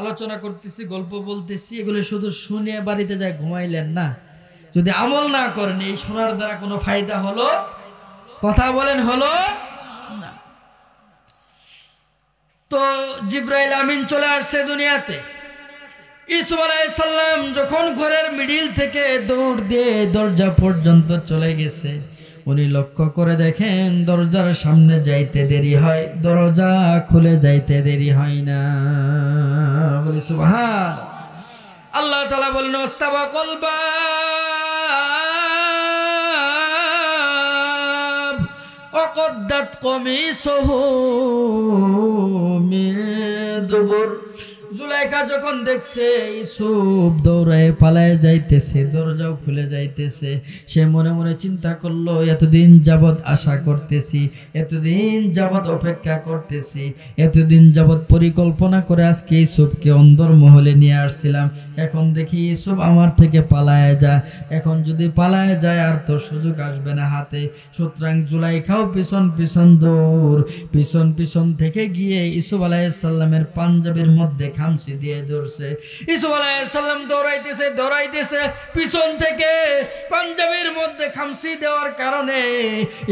Speaker 1: আলোচনা করতেছি, গল্প বলতেছি, এগুলো শুধু শুনে বাড়িতে যায় ঘুমাইলেন না, যদি আমল না করেন এই শোনার দ্বারা কোনো ফায়দা হলো? কথা বলেন, হলো না। তো জিবরাইল আমিন চলে আসছে দুনিয়াতে। ইউসুফ আলাইহিস সালাম যখন ঘরের মিডিল থেকে দৌড় দিয়ে দরজা পর্যন্ত চলে গেছে, উনি লক্ষ্য করে দেখেন দরজার সামনে যাইতে দেরি হয়, দরজা খুলে যাইতে দেরি হয় না। বলি সুবহান। আল্লাহ তাআলা বলেন, ওয়াস্তাবাকাল বাব ওয়াকদ্দাত কমিসুহু মিন দুবুর। জুলাইখা যখন দেখছে ইউসুফ দৌড়ায় পালায় যাইতেছে, দরজাও খুলে যাইতেছে, সে মনে মনে চিন্তা করলো, এতদিন যাবৎ আশা করতেছি, এতদিন যাবৎ অপেক্ষা করতেছি, এতদিন যাবৎ পরিকল্পনা করে আজকে ইউসুফকে অন্দরমহলে নিয়ে আসছিলাম, এখন দেখি ইউসুফ আমার থেকে পালায় যায়। এখন যদি পালায় যায় আর তো সুযোগ আসবে না হাতে। সুতরাং জুলাইখাও পিছন পিছন দৌড়, পিছন পিছন থেকে গিয়ে ইউসুফ আলাইহিস সালামের পাঞ্জাবির মধ্যে খামচি দিয়ে ধরছে। ইউসুফ আলাইহিস সালাম দৌড়াইতেছে দৌড়াইতেছে, পিছন থেকে পাঞ্জাবির মধ্যে খামচি দেওয়ার কারণে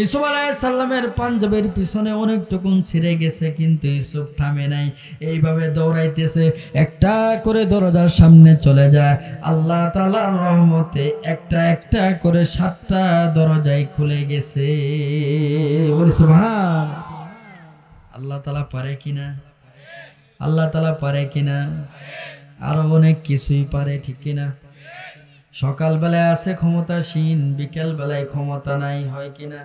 Speaker 1: ইউসুফ আলাইহিস সালামের পাঞ্জাবির পিছনে অনেকটুকুন ছিঁড়ে গেছে, কিন্তু ইউসুফ থামে নাই, এইভাবে দৌড়াইতেছে। একটা করে দরজার সামনে চলে যায়, আল্লাহ তাআলার রহমতে একটা একটা করে 7টা দরজাই খুলে গেছে। বলি সুবহান। আল্লাহ তাআলা পারে কিনা? আল্লাহ তাআলা পারে কিনা? আরো অনেক কিছুই পারে, ঠিক কিনা? সকালবেলায় আছে ক্ষমতাসীন, বিকেল বেলায় ক্ষমতা নাই, হয় কিনা?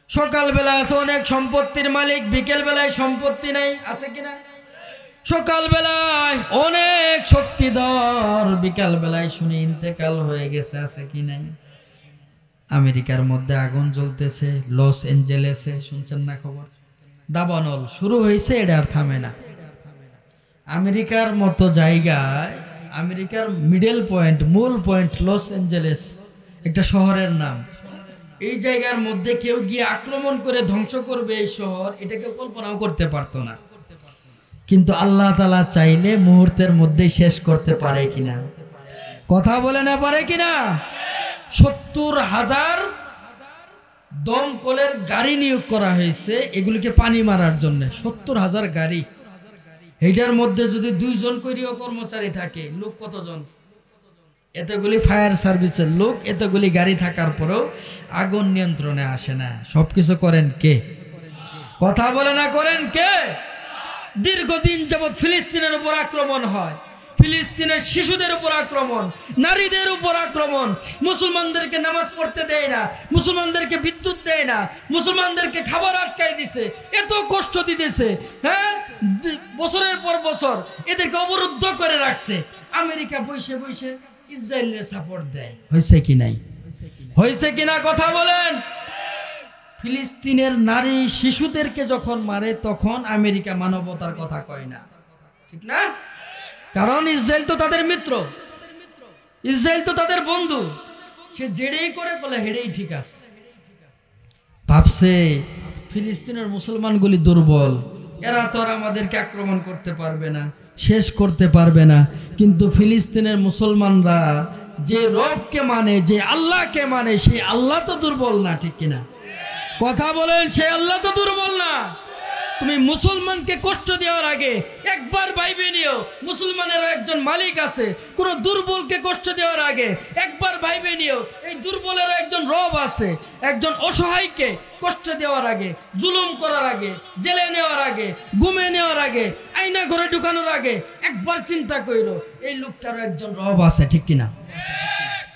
Speaker 1: সকালবেলা আছে অনেক সম্পত্তির মালিক, বিকেল বেলায় সম্পত্তি নাই, আছে কিনা? সকালবেলায় অনেক শক্তিধর, বিকাল বেলায় শুনি ইন্তেকাল হয়ে গেছে, আছে কি নাই? আমেরিকার মধ্যে আগুন জ্বলতেছে, লস এঞ্জেলেসে, শুনছেন না খবর? দাবানল শুরু হয়েছে, এটা আর থামে না। আমেরিকার মতো জায়গায়, আমেরিকার মিডল পয়েন্ট, মূল পয়েন্ট লস এঞ্জেলেস, একটা শহরের নাম। এই জায়গার মধ্যে কেউ গিয়ে আক্রমণ করে ধ্বংস করবে এই শহর, এটা কেউ কল্পনাও করতে পারতো না। কিন্তু আল্লাহ তাআলা চাইলে মুহূর্তের মধ্যেই শেষ করতে পারে কিনা? কথা বলে না পারে কিনা? 70,000 দমকলের গাড়ি নিয়োগ করা হয়েছে এগুলিকে পানি মারার জন্য। 70,000 গাড়ি, এইটার মধ্যে যদি 2 জন করিও কর্মচারী থাকে, লোক কতজন? এতগুলি ফায়ার সার্ভিসের লোক, এতগুলি গাড়ি থাকার পরেও আগুন নিয়ন্ত্রণে আসে না। সবকিছু করেন কে? কথা বলে না করেন কে? দীর্ঘদিন যাবৎ ফিলিস্তিনের উপর আক্রমণ হয়, ফিলিস্তিনের শিশুদের উপর আক্রমণ, নারীদের উপর আক্রমণ, মুসলমানদেরকে নামাজ পড়তে দেয় না, মুসলমানদেরকে বিদ্যুৎ দেয় না, মুসলমানদেরকে খাবার আটকাই দিছে, এত কষ্ট দিতেছে, হ্যাঁ, বছরের পর বছর এদেরকে অবরুদ্ধ করে রাখছে। আমেরিকা বসে বসে ইসরায়েলের সাপোর্ট দেয়। হয়েছে কি নাই? হয়েছে কিনা কথা বলেন? ফিলিস্তিনের নারী শিশুদেরকে যখন মারে তখন আমেরিকা মানবতার কথা কয় না, ঠিক না? কারণ ইসরায়েল তো তাদের মিত্র, ইসরায়েল তো তাদের বন্ধু, সে যেড়েই করে বলে হেড়েই ঠিক আছে। ভাবছে ফিলিস্তিনের মুসলমানগুলি দুর্বল, এরা তো আর আমাদেরকে আক্রমণ করতে পারবে না, শেষ করতে পারবে না। কিন্তু ফিলিস্তিনের মুসলমানরা যে রবকে মানে, যে আল্লাহকে মানে, সেই আল্লাহ তো দুর্বল না, ঠিক কিনা? কথা বলেন, সেই আল্লাহ তো দুর্বল না। তুমি মুসলমানকে কষ্ট দেওয়ার আগে একবার ভাইবে নিও মুসলমানেরও একজন মালিক আছে। কোন দুর্বলকে কষ্ট দেওয়ার আগে একবার ভাইবে নিও এই দুর্বলেরও একজন রব আছে। একজন অসহায়কে কষ্ট দেওয়ার আগে, জুলুম করার আগে, জেলে নেওয়ার আগে, গুমে নেওয়ার আগে, আয়না ঘরে ঢুকানোর আগে একবার চিন্তা কইরো এই লোকটারও একজন রব আছে, ঠিক কিনা?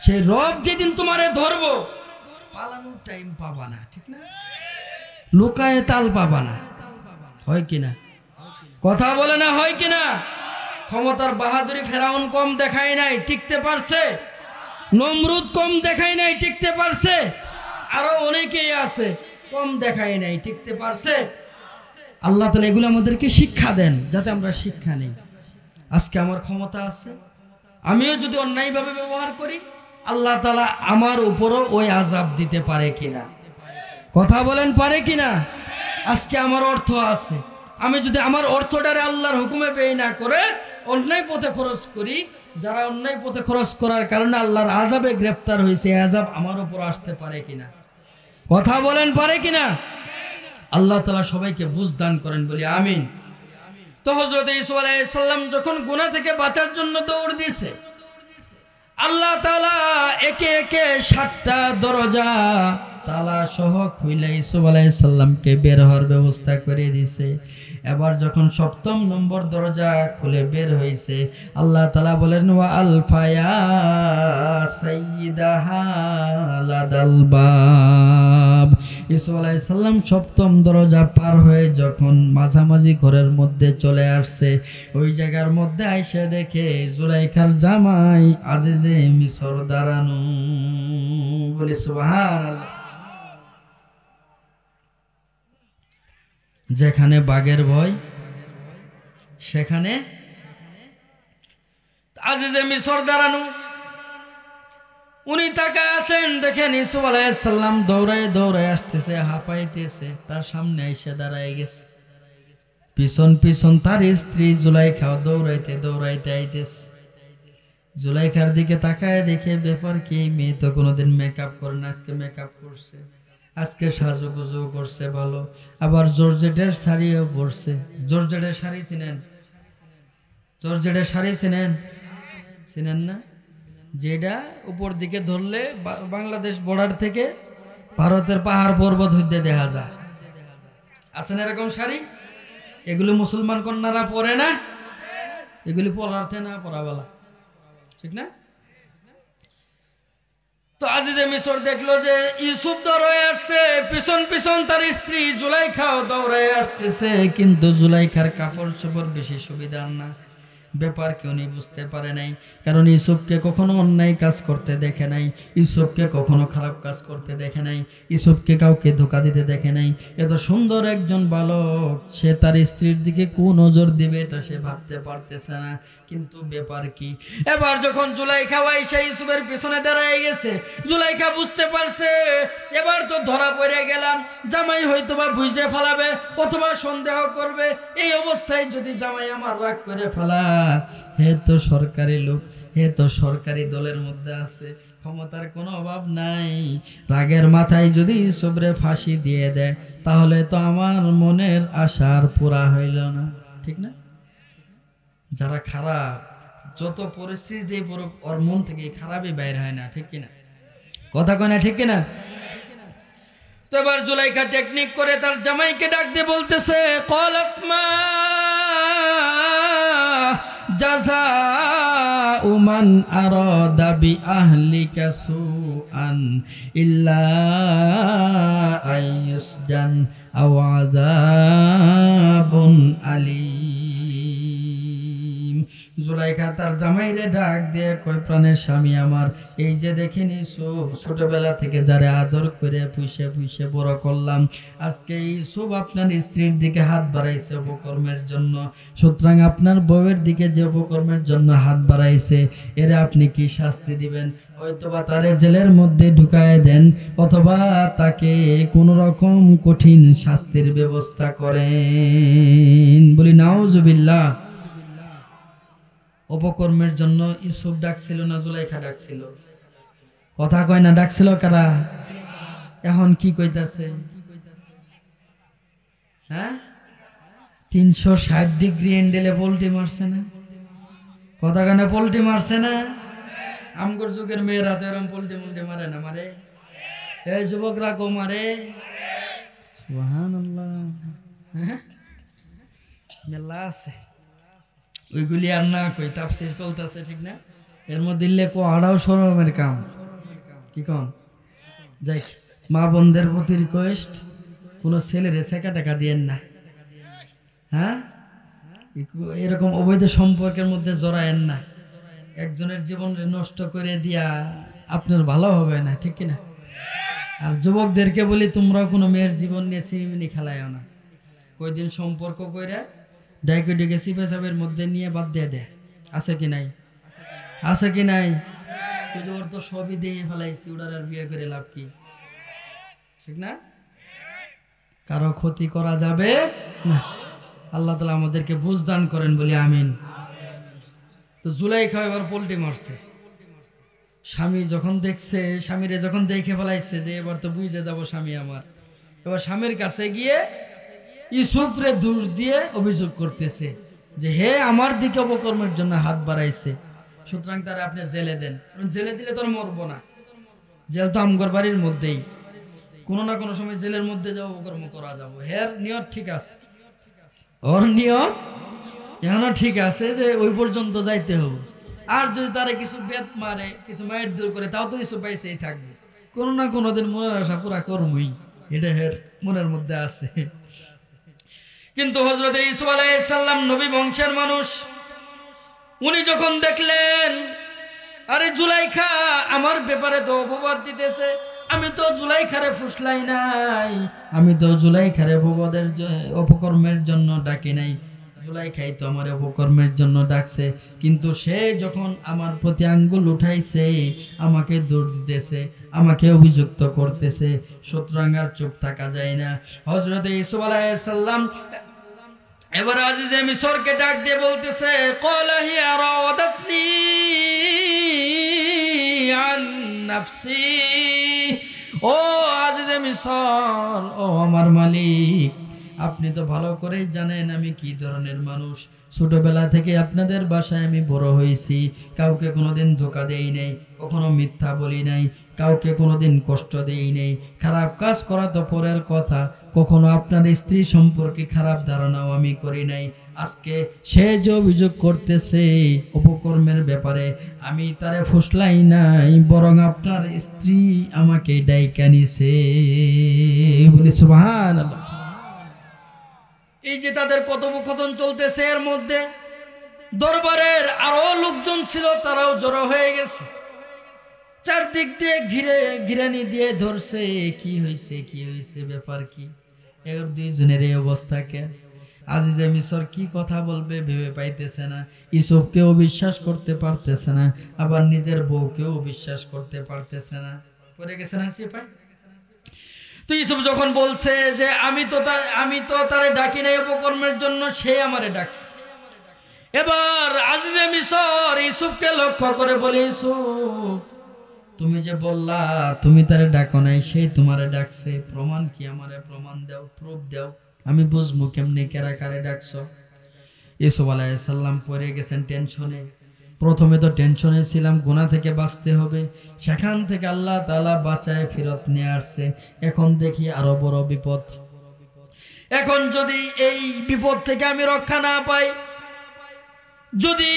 Speaker 1: সেই রব যেদিন তোমারে ধরবো, পালানোর টাইম পাবা না, ঠিক না? লুকায়ে তাল পাবা না, হয় কিনা? কথা বলে না, হয় কিনা? ক্ষমতার বাহাদুরি ফেরাউন কম দেখায় নাই, টিকতে পারছে। নমরুদ কম দেখায় নাই, টিকতে পারছে। আরো অনেকেই আছে কম দেখায় নাই, টিকতে পারছে। আল্লাহ তাআলা এগুলো আমাদেরকে শিক্ষা দেন যাতে আমরা শিক্ষা নেই। আজকে আমার ক্ষমতা আছে, আমিও যদি অন্যায়ভাবে ব্যবহার করি আল্লাহ তাআলা আমার উপরও ওই আযাব দিতে পারে কিনা? কথা বলেন, পারে কিনা? আজকে আমার অর্থ আছে, আমি যদি আমার অর্থটারে আল্লাহর হুকুমে ব্যয় না করে অন্যায় পথে খরচ করি, যারা অন্যায় পথে খরচ করার কারণে আল্লাহর আযাবে গ্রেফতার হয়েছে, এই আযাব আমার উপর আসতে পারে কিনা? কথা বলেন, পারে কিনা? আল্লাহ তাআলা সবাইকে বুঝ দান করেন, বলি আমিন। তো হযরত ইউসুফ আলাইহিস সালাম যখন গুনাহ থেকে বাঁচার জন্য দৌড় দিয়েছে, আল্লাহ তাআলা একে একে 7টা দরজা তালা সহ খুলে ইউসুফ আলাইহিস সালামকে বের হওয়ার ব্যবস্থা করে দিয়েছে। এবার যখন 7ম নম্বর দরজা খুলে বের হয়েছে, আল্লাহ তাআলা বলেন ওয়া আলফায়া সাইয়্যিদাহা লাদাল বাব। ইউসুফ আলাইহিস সালাম 7ম দরজা পার হয়ে যখন মাঝামাঝি ঘরের মধ্যে চলে আসছে, ওই জায়গার মধ্যে আইসা দেখে জুলাইখার জামাই আজিজে মিসর দাঁড়ানো। বলি সুবহানাল্লাহ। যেখানে বাঘের ভয় সেখানে আজিজে মিসর দাঁড়ানো। উনি তাকায় আছেন, দেখেন ইউসুফ আলাইহিস সালাম দৌড়ায় দৌড়ায় আসতেছে, হাঁপাইতেছে, তার সামনে এসে দাঁড়ায় গেছে। পিছন পিছন তার স্ত্রী জুলাইখাও দৌড়াইতে দৌড়াইতে আইতেছে। জুলাইখার দিকে তাকায় দেখে ব্যাপার কি, মেয়ে তো কোনোদিন মেকআপ করে না, আজকে মেকআপ করছে, আজকে সাজুগুজু করছে ভালো, আবার জর্জেটের শাড়িও পরছে। জর্জেটের শাড়ি চিনেন? জর্জেটের শাড়ি চিনেন? চিনেন না? যেটা উপর দিকে ধরলে বাংলাদেশ বর্ডার থেকে ভারতের পাহাড় পর্বত হইতে দেখা যায়। আছে না এরকম শাড়ি? এগুলি মুসলমান কন্যারা পরে না, এগুলি পরার্থে না পরাবেলা, ঠিক না? তো আজিজে মিসর দেখলো যে ইউসুফ দৌড়ায় আসছে, পিছন পিছন তার স্ত্রী জুলাইখাও দৌড়ায় আসতেছে, কিন্তু জুলাইখার কাপড় চোপড় বেশি সুবিধার না। ব্যাপার কেউ নেই, বুঝতে পারে নাই, কারণ ইউসুফকে কখনো অন্যায় কাজ করতে দেখে নাই, ইউসুফকে কখনো খারাপ কাজ করতে দেখে নাই, ইউসুফকে কাউকে ধোঁকা দিতে দেখে নাই। এত সুন্দর একজন বালক, সে তার স্ত্রীর দিকে কোন নজর দিবে এটা সে ভাবতে পারতেছে না। কিন্তু ব্যাপার কি? এবার যখন জুলাইখা আয়েশা ইউসুফের পিছনে দাঁড়ায় গেছে, জুলাইখা বুঝতে পারছে এবার তো ধরা পড়ে গেলাম, জামাই হয়তোবা বুঝে ফেলাবে অথবা সন্দেহ করবে। এই অবস্থায় যদি জামাই আমার রাগ করে ফেলা, হে তো সরকারি লোক, হে তো সরকারি দলের মধ্যে আছে, ক্ষমতার কোনো অভাব নাই, রাগের মাথায় যদি ইউসুফরে ফাঁসি দিয়ে দেয় তাহলে তো আমার মনের আশার পুরা হইল না, ঠিক না? যারা খারাপ, যত পরিস্থিতি পড়ুক ওর মন থেকে খারাপই বাইর হয় না, ঠিক কিনা? কথা কয় না, ঠিক কিনা? তো এবার জুলাইখা টেকনিক করে তার জামাইকে ডাক দিয়ে বলতেছে, কলাত মা জাযাউ মান আরাদা বি আহলিকা সুআন ইল্লা আইয়ুসজান আও আযাবুন আলীম। জুলাইখা তার জামাইরে ডাক দিয়ে কয়, প্রাণের স্বামী আমার, এই যে দেখিনি ছোটবেলা থেকে যারা আদর করে পুষে পুষে বড় করলাম, আজকে ইউসুফ আপনার স্ত্রীর দিকে হাত বাড়াইছে অপকর্মের জন্য, সুতরাং আপনার বউয়ের দিকে যে অপকর্মের জন্য হাত বাড়াইছে এর আপনি কি শাস্তি দিবেন? হয়তোবা তারে জেলের মধ্যে ঢুকায় দেন অথবা তাকে কোনো রকম কঠিন শাস্তির ব্যবস্থা করেন। বলি নাউজুবিল্লাহ। অপকর্মের জন্য ইউসুফ ডাকছিল না জুলাইখা ডাকছিল? কথা কয় না, ডাকছিল কারা? এখন কি কইতাছে? হ্যাঁ, 360 ডিগ্রি এন্ডেলে পোল্টি মারছে না? কথা কয় না, পোল্টি মারছে না? আমগর যুগের মেয়েরা তো এরকম পোল্টি মুল্টি মারে না? মারে। এই যুবকরা কো মারে? সুবহানাল্লাহ। মেলা আছে, ওইগুলি আর না কই, তাফসীর চলতেছে, ঠিক না? এর মধ্যে দিলে কোয়াড়াও শরমের কাম, কি কম? যাই, মা বোনদের প্রতি রিকোয়েস্ট, কোনো ছেলেরে সেকা টাকা দিয়েন না, হ্যাঁ? এরকম অবৈধ সম্পর্কের মধ্যে জড়ায়েন না, একজনের জীবন নষ্ট করে দিয়া আপনার ভালো হবে না, ঠিক কিনা? আর যুবকদেরকে বলি, তোমরাও কোনো মেয়ের জীবন নিয়ে সিনেমিনি খেলায়ও না। কয়দিন সম্পর্ক কইরা ডাইকে সিপেসাবের মধ্যে নিয়ে বাদ দিয়ে দেয়, আছে কি নাই? আছে কি নাই? ওর তো সবই দিয়ে ফেলাইছি, ওটার আর বিয়ে করে লাভ কি, ঠিক না? কারো ক্ষতি করা যাবে না। আল্লাহ তাআলা আমাদেরকে বুঝদান করেন, বলি আমিন। তো জুলাইখা এবার পোল্টি মারছে। স্বামী যখন দেখছে, স্বামীরে যখন দেখে ফেলাইছে যে এবার তো বুঝে যাব স্বামী আমার, এবার স্বামীর কাছে গিয়ে ইউসুফরে দোষ দিয়ে অভিযোগ করতেছে যে হে আমার দিকে অপকর্মের জন্য হাত বাড়াইছে, সুতরাং তারা আপনি জেলে দেন। জেলে দিলে তোর মরবো না, জেল তো আমগর বাড়ির মধ্যেই, কোনো না কোনো সময় জেলের মধ্যে যাবো, অপকর্ম করা যাবো। হের নিয়ত ঠিক আছে, ওর নিয়ত এখনো ঠিক আছে যে ওই পর্যন্ত যাইতে হবে। আর যদি তারা কিছু বেত মারে, কিছু মায়ের দূর করে, তাও তো কিছু পাইছেই থাকবে, কোনো না কোনো দিন মনের আশা পুরা করবই, এটা হের মনের মধ্যে আছে। কিন্তু হযরত ইউসুফ আলাইহিস সালাম নবী বংশের মানুষ, উনি যখন দেখলেন আরে জুলাইখা আমার ব্যাপারে তো অপবাদ দিতেছে, আমি তো জুলাইখারে ফুসলাই নাই, আমি তো জুলাইখারে অপকর্মের জন্য ডাকি নাই, জুলাইখাই তো আমার অপকর্মের জন্য ডাকছে, কিন্তু সে যখন আমার প্রতি আঙ্গুল উঠাইছে, আমাকে দোষ দিতেছে, আমাকে অভিযুক্ত করতেছে, সুতরাং আর চুপ থাকা যায় না। হযরত ইউসুফ আলাইহিস সালাম এবার আজিজে মিশরকে ডাক দিয়ে বলতেছে, ক্বালা হিয়া রাওয়াদাতনি আন নাফসি। ও আজিজে মিশর, ও আমার মালিক, আপনি তো ভালো করেই জানেন আমি কি ধরনের মানুষ। ছোটবেলা থেকে আপনাদের বাসায় আমি বড় হয়েছি, কাউকে কোনোদিন ধোকা দেই নাই, কখনো মিথ্যা বলি নাই, কাউকে কোনোদিন কষ্ট দেই নাই, খারাপ কাজ করা তো পরের কথা, কখনো আপনার স্ত্রী সম্পর্কে খারাপ ধারণাও আমি করি নাই। আজকে সে যে অভিযোগ করতেছে অপকর্মের ব্যাপারে, আমি তারে ফুসলাই নাই, বরং আপনার স্ত্রী আমাকে ডাইকা নিছে। বলি সুবহানাল্লাহ। এই যে তাদের কথোপকথন চলতেছে, এর মধ্যে দরবারের আরো লোকজন ছিল, তারাও জড়ো হয়ে গেছে, চারদিক দিয়ে ঘিরানি দিয়ে ধরছে, কি হয়েছে কি হয়েছে, ব্যাপার কি, এর দুইজনের এই অবস্থা কে? আজিজে মিশর কি কথা বলবে ভেবে পাইতেছে না, ইউসুফকেও বিশ্বাস করতে পারতেছে না, আবার নিজের বউকেও বিশ্বাস করতে পারতেছে না, পড়ে গেছে না সিপাই। তো ইউসুফ যখন বলছে যে আমি তো তারে ডাকি নাই অপকর্মের জন্য, সে আমারে ডাকছে। এবার আজিজে মিশর ইউসুফকে লক্ষ্য করে বলে, ইউসুফ তুমি যে বললা তুমি তারে ডাকো নাই, সেই তোমারে ডাকছে, প্রমাণ কি? আমারে প্রমাণ দাও, প্রুফ দাও, আমি বুঝবো কেমনে কারা কারে ডাকছো। ইউসুফ আলাইহিস সালাম পড়ে গেছেন টেনশনে। প্রথমে তো টেনশনে ছিলাম, গুনাহ থেকে বাঁচতে হবে, সেখান থেকে আল্লাহ তাআলা বাঁচায় ফেরত নিয়ে আসছে। এখন দেখি আরো বড় বিপদ। এখন যদি এই বিপদ থেকে আমি রক্ষা না পাই, যদি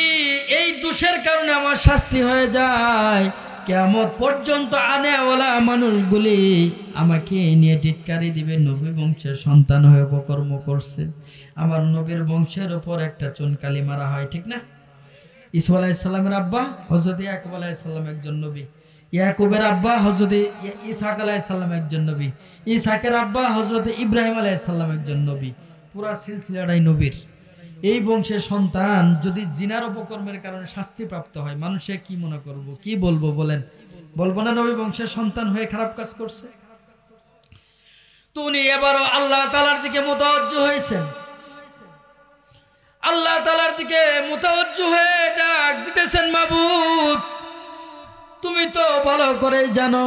Speaker 1: এই দোষের কারণে আমার শাস্তি হয়ে যায়, কিয়ামত পর্যন্ত আনেওয়ালা মানুষগুলি আমাকে নিয়ে টিটকারি দিবে, নবী বংশের সন্তান হয়ে অপকর্ম করছে। আমার নবীর বংশের উপর একটা চুনকালি মারা হয়, ঠিক না? ইসা আলাইহিস সালামের আব্বা হযরত ইয়াকুব আলাইহিস সালাম একজন নবী, ইয়াকুবের আব্বা হযরত ইসহাক আলাইহিস সালাম একজন নবী, ইসহাকের আব্বা হযরত ইব্রাহিম আলাইহিস সালাম একজন নবী, পুরা সিলসিলাটাই নবীর। এই বংশের সন্তান যদি জিনার অপকর্মের কারণে শাস্তি প্রাপ্ত হয়, মানুষে কি মনে করব, কি বলবো বলেন? বলবো না নবী বংশের সন্তান হয়ে খারাপ কাজ করছে? তো উনি এবারও আল্লাহ তাআলার দিকে মুতাওয়াজ্জু হয়েছেন, আল্লাহ তাআলার দিকে মুতাওয়াজ্জু হয়ে ডাক দিতেছেন, মাবুদ তুমি তো ভালো করে জানো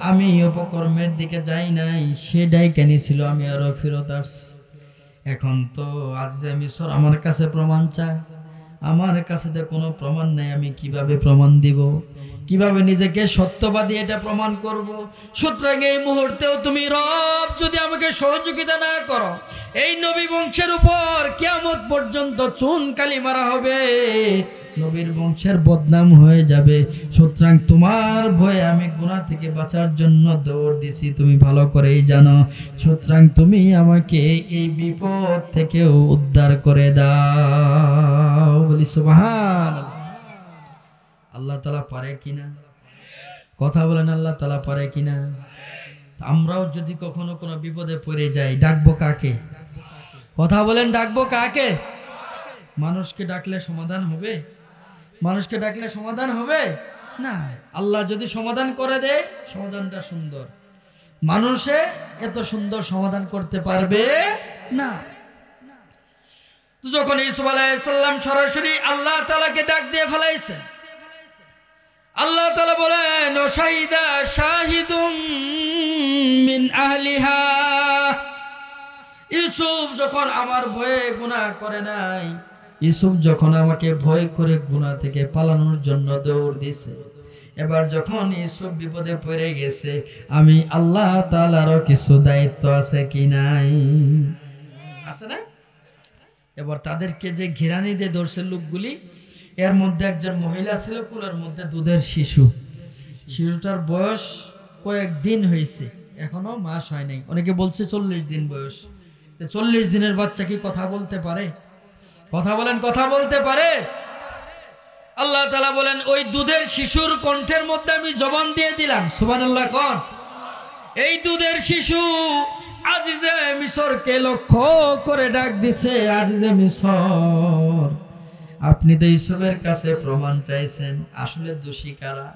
Speaker 1: আমি অপকর্মের দিকে যাই নাই, সেটাই কেন ছিল, আমি আরো ফেরত আসছি। এখন তো আজিজে মিশর আমার কাছে প্রমাণ চায়, আমার কাছে তো কোনো প্রমাণ নেই, আমি কিভাবে প্রমাণ দিব, কিভাবে নিজেকে সত্যবাদী এটা প্রমাণ করব? সুতরাং এই মুহূর্তেও তুমি রব যদি আমাকে সহযোগিতা না করো, এই নবী বংশের উপর কিয়ামত পর্যন্ত চুনকালি মারা হবে, নবীর বংশের বদনাম হয়ে যাবে। সুতরাং তোমার ভয়ে আমি গুনাহ থেকে বাঁচার জন্য দৌড় দিছি, তুমি ভালো করেই জানো। সুতরাং তুমি আমাকে এই বিপদ থেকেও উদ্ধার করে দাও। বলি সুবহানাল্লাহ। আল্লাহ তাআলা পারে কিনা? কথা বলেন, আল্লাহ তাআলা পারে কিনা? আমরাও যদি কখনো কোনো বিপদে পড়ে যাই, ডাকবো কাকে? কথা বলেন, ডাকবো কাকে? মানুষকে ডাকলে সমাধান হবে? মানুষকে ডাকলে সমাধান হবে না। আল্লাহ যদি সমাধান করে দেয়, সমাধানটা সুন্দর, মানুষে এত সুন্দর সমাধান করতে পারবে না। যখন ইউসুফ আলাইহিস সালাম সরাসরি আল্লাহ তাআলাকে ডাক দিয়ে ফেলাইছেন, আল্লাহ তাআলা বলেন, ও শাহিদা শাহিদুম মিন আহলিহা, ইউসুফ যখন আমার ভয়ে গুনাহ করে নাই, ইউসুফ যখন আমাকে ভয় করে গুনাহ থেকে পালানোর জন্য দৌড় দিছে, এবার যখন ইউসুফ বিপদে পড়ে গেছে, আমি আল্লাহ তাআলারও কিছু দায়িত্ব আছে কি নাই? আছে না? এবার তাদেরকে যে ঘিরানি দিয়ে ধরছে লোকগুলি, এর মধ্যে একজন মহিলা ছিল, কোলের মধ্যে দুধের শিশু। শিশুটার বয়স কয়েকদিন হয়েছে, এখনো মাস হয় নাই, অনেকে বলছে 40 দিন বয়স। 40 দিনের বাচ্চা কি কথা বলতে পারে? কথা বলেন, কথা বলতে পারে? আল্লাহ তাআলা বলেন, ওই দুধের শিশুর কণ্ঠের মধ্যে আমি জবান দিয়ে দিলাম। সুবহানাল্লাহ কোন? এই দুধের শিশু আজিজে মিশরকে লক্ষ্য করে ডাক দিছে, আজিজে মিশর, আপনি তো ইউসুফের কাছে প্রমাণ চাইছেন, আসলে দোষী কারা,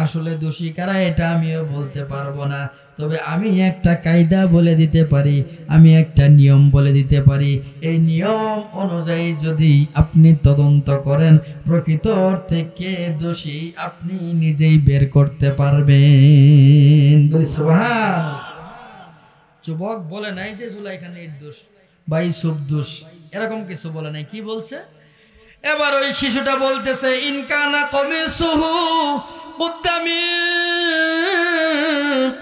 Speaker 1: আসলে দোষী কারা এটা আমিও বলতে পারবো না, তবে আমি একটা কায়দা বলে দিতে পারি, আমি একটা নিয়ম বলে দিতে পারি। এই নিয়ম অনুযায়ী যদি আপনি তদন্ত করেন, প্রকৃত অর্থে কে দোষী আপনি নিজেই বের করতে পারবেন। সুবহানাল্লাহ। যুবক বলে নাই যে জুলাইখা নির্দোষ বা ইউসুফ দোষ, এরকম কিছু বলে নাই। কি বলছে? এবার ওই শিশুটা বলতেছে, ইনকানা কমিসুহু কুদ্দামি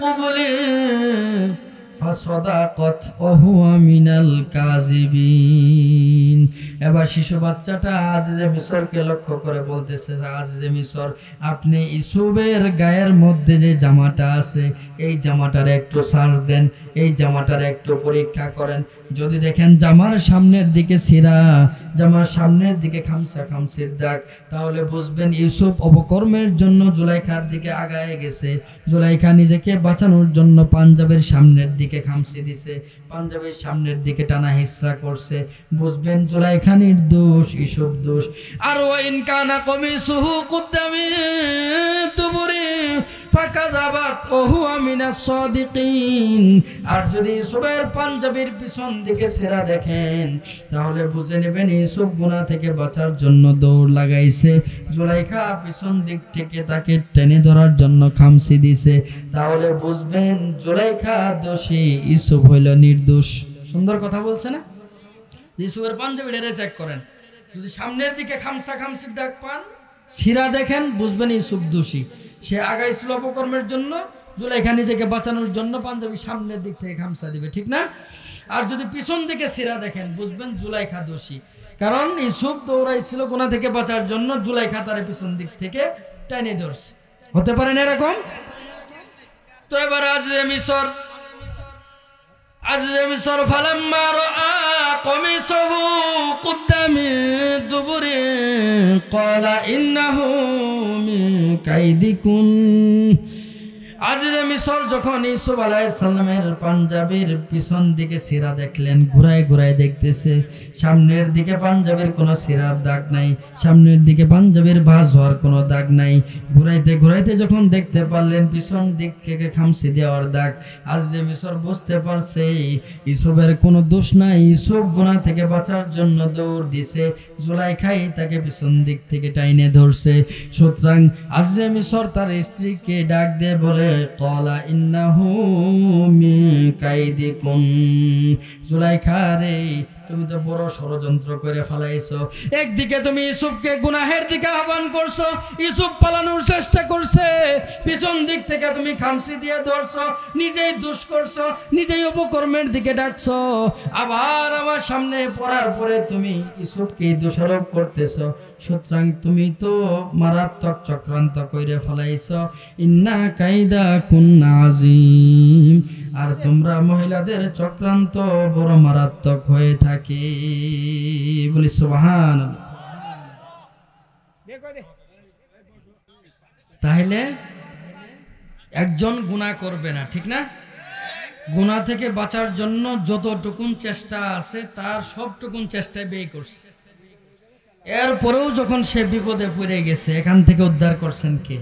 Speaker 1: কুবলি ফাসাদাকাত ওয়া হুয়া মিনাল কাযিবিন। এবার শিশু বাচ্চাটা আজিজে মিশরকে লক্ষ্য করে বলতেছে, আজিজে মিশর, আপনি ইউসুফের গায়ের মধ্যে যে জামাটা আছে, এই জামাটার একটু সার্চ দেন, এই জামাটার একটু পরীক্ষা করেন। যদি দেখেন জামার সামনের দিকে ছিঁড়া, জামার সামনের দিকে খামসা খামসির দাগ, তাহলে বুঝবেন ইউসুফ অপকর্মের জন্য জুলাইখার দিকে আগায় গেছে। জুলাইখা নিজেকে বাঁচানোর জন্য পাঞ্জাবের সামনের দিকে দিকে খামচি দিছে, পাঞ্জাবির সামনের দিকে টানা হিসরা করছে, বুঝবেন জুলাইখা নির্দোষ, ইসুফ দোষ। আর ওয়াইন কানা কমিসুহু কুদ্দামি দুবুরি ফাকাযাবাত ওয়া হুয়া মিনাস সাদিকিন। আর যদি ইসুফের পাঞ্জাবির পিছন দিকে ছেঁড়া দেখেন তাহলে বুঝে নেবেন ইসুফ গুনাহ থেকে বাঁচার জন্য দৌড় লাগাইছে, জুলাইখা পিছন দিক থেকে তাকে টেনে ধরার জন্য খামচি দিছে, তাহলে বুঝবেন জুলাইখা দোষী, ইসুফ হইল নির্দোষ। সুন্দর কথা বলছে না? ইসুফের পাঞ্জাবিটা চেক করেন, যদি সামনের দিকে খামচা খামচির দাগ পান, ছিঁড়া দেখেন, বুঝবেন ইসুফ দোষী। সে আগাইছিল অপকর্মের জন্য, জুলাইখা নিজেকে বাঁচানোর জন্য পাঞ্জাবি সামনের দিক থেকে খামচা দিবে, ঠিক না? আর যদি পিছন দিকে ছিঁড়া দেখেন বুঝবেন জুলাইখা দোষী, কারণ ইসুফ দৌড়াইছিল গুনাহ থেকে বাঁচার জন্য, জুলাইখা তার পিছন দিক থেকে টাইনে ধরছে। হতে পারে না এরকম? তো এবার আজিজে মিসর ফালাম্মা রাআ কমিসহু কুদ্দা মিন দুবুরি ক্বালা ইন্নাহু মিন কাইদিকুম। আজিজে মিসর যখন ইউসুফ আলাইহিস সালামের পাঞ্জাবির পিছন দিকে ছিঁড়া দেখলেন, ঘুরায় ঘুরায় দেখতেছে, সামনের দিকে পাঞ্জাবির কোনো ছিঁড়ার দাগ নাই, সামনের দিকে পাঞ্জাবির ভাঁজ হওয়ার কোনো দাগ নাই। ঘুরাইতে ঘুরাইতে যখন দেখতে পারলেন পিছন দিক থেকে খামচি দেওয়ার দাগ, আজিজে মিসর বুঝতে পারছে ইউসুফের কোনো দোষ নাই, ইউসুফ গুনাহ থেকে বাঁচার জন্য দৌড় দিছে, জুলাইখাই তাকে পিছন দিক থেকে টাইনে ধরছে। সুতরাং আজিজে মিসর তার স্ত্রীকে ডাক দিয়ে বলে, ক্বালা ইন্নাহু মিন কাইদিকুম, জুলাইখা রে তুমি তো বড় ষড়যন্ত্র করে ফেলাইছো। একদিকে তুমি ইউসুফকে গুনাহের দিকে আহ্বান করছো, ইউসুফ পালানোর চেষ্টা করছে, পিছন দিক থেকে তুমি খামচি দিয়ে ধরছো, নিজেই দোষ করছো, নিজেই অপকর্মের দিকে ডাকছো, আবার আমার সামনে পড়ার পরে তুমি ইউসুফকে দোষারোপ করতেছো। সুতরাং তুমি তো মারাত্মক চক্রান্ত করে ফেলাইছো। ইন্না কাইদা কুন্না আযীম, আর তোমরা মহিলাদের চক্রান্ত বড় মারাত্মক হয়ে থাকে। বলি সুবহানাল্লাহ। তাহলে একজন গুনাহ করবে না, ঠিক না? গুনাহ থেকে বাঁচার জন্য যতটুকুন চেষ্টা আছে তার সবটুকুন চেষ্টায় ব্যয় করছে, এরপরেও যখন সে বিপদে পড়ে গেছে, এখান থেকে উদ্ধার করছেন কে?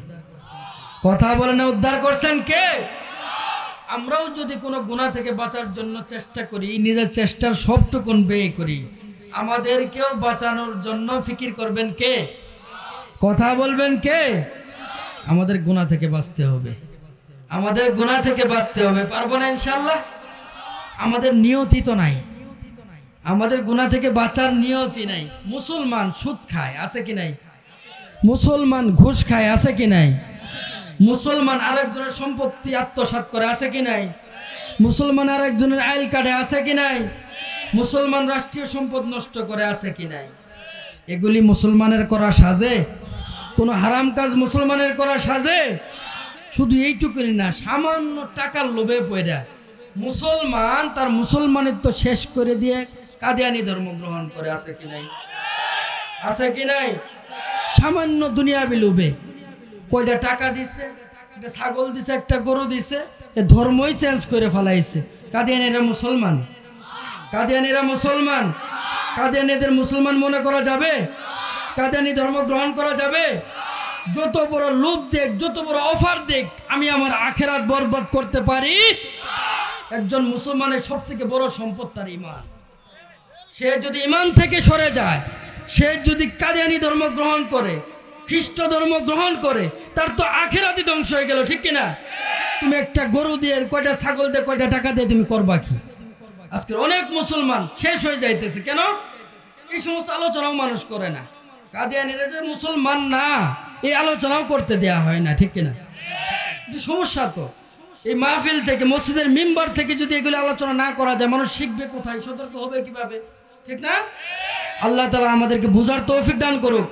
Speaker 1: কথা বলে না, উদ্ধার করছেন কে? আমরাও যদি কোনো গুনাহ থেকে বাঁচার জন্য চেষ্টা করি, নিজের চেষ্টার সবটুকুন ব্যয় করি, আমাদেরকেও বাঁচানোর জন্য ফিকির করবেন কে? কথা বলবেন কে? আমাদের গুনাহ থেকে বাঁচতে হবে, আমাদের গুনাহ থেকে বাঁচতে হবে। পারবো না ইনশাআল্লাহ? আমাদের নিয়তি তো নাই, আমাদের গুনাহ থেকে বাঁচার নিয়তি নাই। মুসলমান সুদ খায়, আছে কি নাই? মুসলমান ঘুষ খায়, আছে কি নাই? মুসলমান আরেকজনের সম্পত্তি আত্মসাৎ করে, আছে কি নাই? মুসলমান আরেকজনের আইল কাটে, আছে কি নাই? মুসলমান রাষ্ট্রীয় সম্পদ নষ্ট করে, আছে কি নাই? এগুলি মুসলমানের করা সাজে? কোনো হারাম কাজ মুসলমানের করা সাজে? শুধু এইটুকুনি না, সামান্য টাকার লোভে পড়া মুসলমান তার মুসলমানের তো শেষ করে দিয়ে কাদিয়ানি ধর্ম গ্রহণ করে, আছে কি নাই? আছে কি নাই? সামান্য দুনিয়াবি লোভে কয়টা টাকা দিছে, একটা ছাগল দিছে, একটা গরু দিছে, এ ধর্মই চেঞ্জ করে ফেলাইছে। কাদিয়ানিরা মুসলমান, কাদিয়ানিরা মুসলমান, কাদিয়ানিদের মুসলমান মনে করা যাবে? কাদিয়ানি ধর্ম গ্রহণ করা যাবে? যত বড় লোভ দেখ, যত বড় অফার দেখ, আমি আমার আখেরাত বরবাদ করতে পারি। একজন মুসলমানের সব থেকে বড় সম্পদ তার ঈমান। সে যদি ঈমান থেকে সরে যায়, সে যদি কাদিয়ানি ধর্ম গ্রহণ করে, খ্রিস্ট ধর্ম গ্রহণ করে, তার তো আখেরাতই ধ্বংস হয়ে গেল, ঠিক কিনা? তুমি একটা গরু দিয়ে, কয়টা ছাগল দিয়ে, কয়টা টাকা দিয়ে তুমি করবা কি? আজকে অনেক মুসলমান শেষ হয়ে যাইতেছে, কেন? এই সমস্ত আলোচনাও মানুষ করে না। কাদিয়ানিরা যে মুসলমান না, এই আলোচনাও করতে দেয়া হয় না, ঠিক কিনা? সমস্যা তো। এই মাহফিল থেকে, মসজিদের মিম্বার থেকে যদি এগুলো আলোচনা না করা যায়, মানুষ শিখবে কোথায়, সতর্ক হবে কিভাবে, ঠিক না? আল্লাহ তাআলা আমাদেরকে বুঝার তৌফিক দান করুক।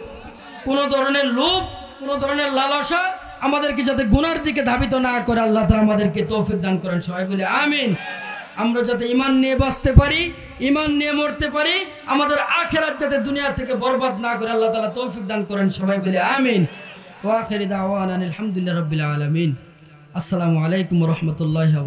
Speaker 1: কোনো ধরনের লোভ, কোনো ধরনের লালসা আমাদেরকে যাতে গুনার দিকে ধাবিত না করে আল্লাহ তাআলা আমাদেরকে তৌফিক দান করেন। সবাই বলে আমিন। আমরা যাতে ঈমান নিয়ে বাঁচতে পারি, ঈমান নিয়ে মরতে পারি, আমাদের আখিরাত যাতে দুনিয়া থেকে বরবাদ না করে আল্লাহ তাআলা তৌফিক দান করেন। সবাই বলে আমিন। ওয়া আখিরু দাওয়ানা আলহামদুলিল্লাহি রাব্বিল আলামিন। আসসালামু আলাইকুম ওয়া রাহমাতুল্লাহি ওয়া বারাকাতুহু।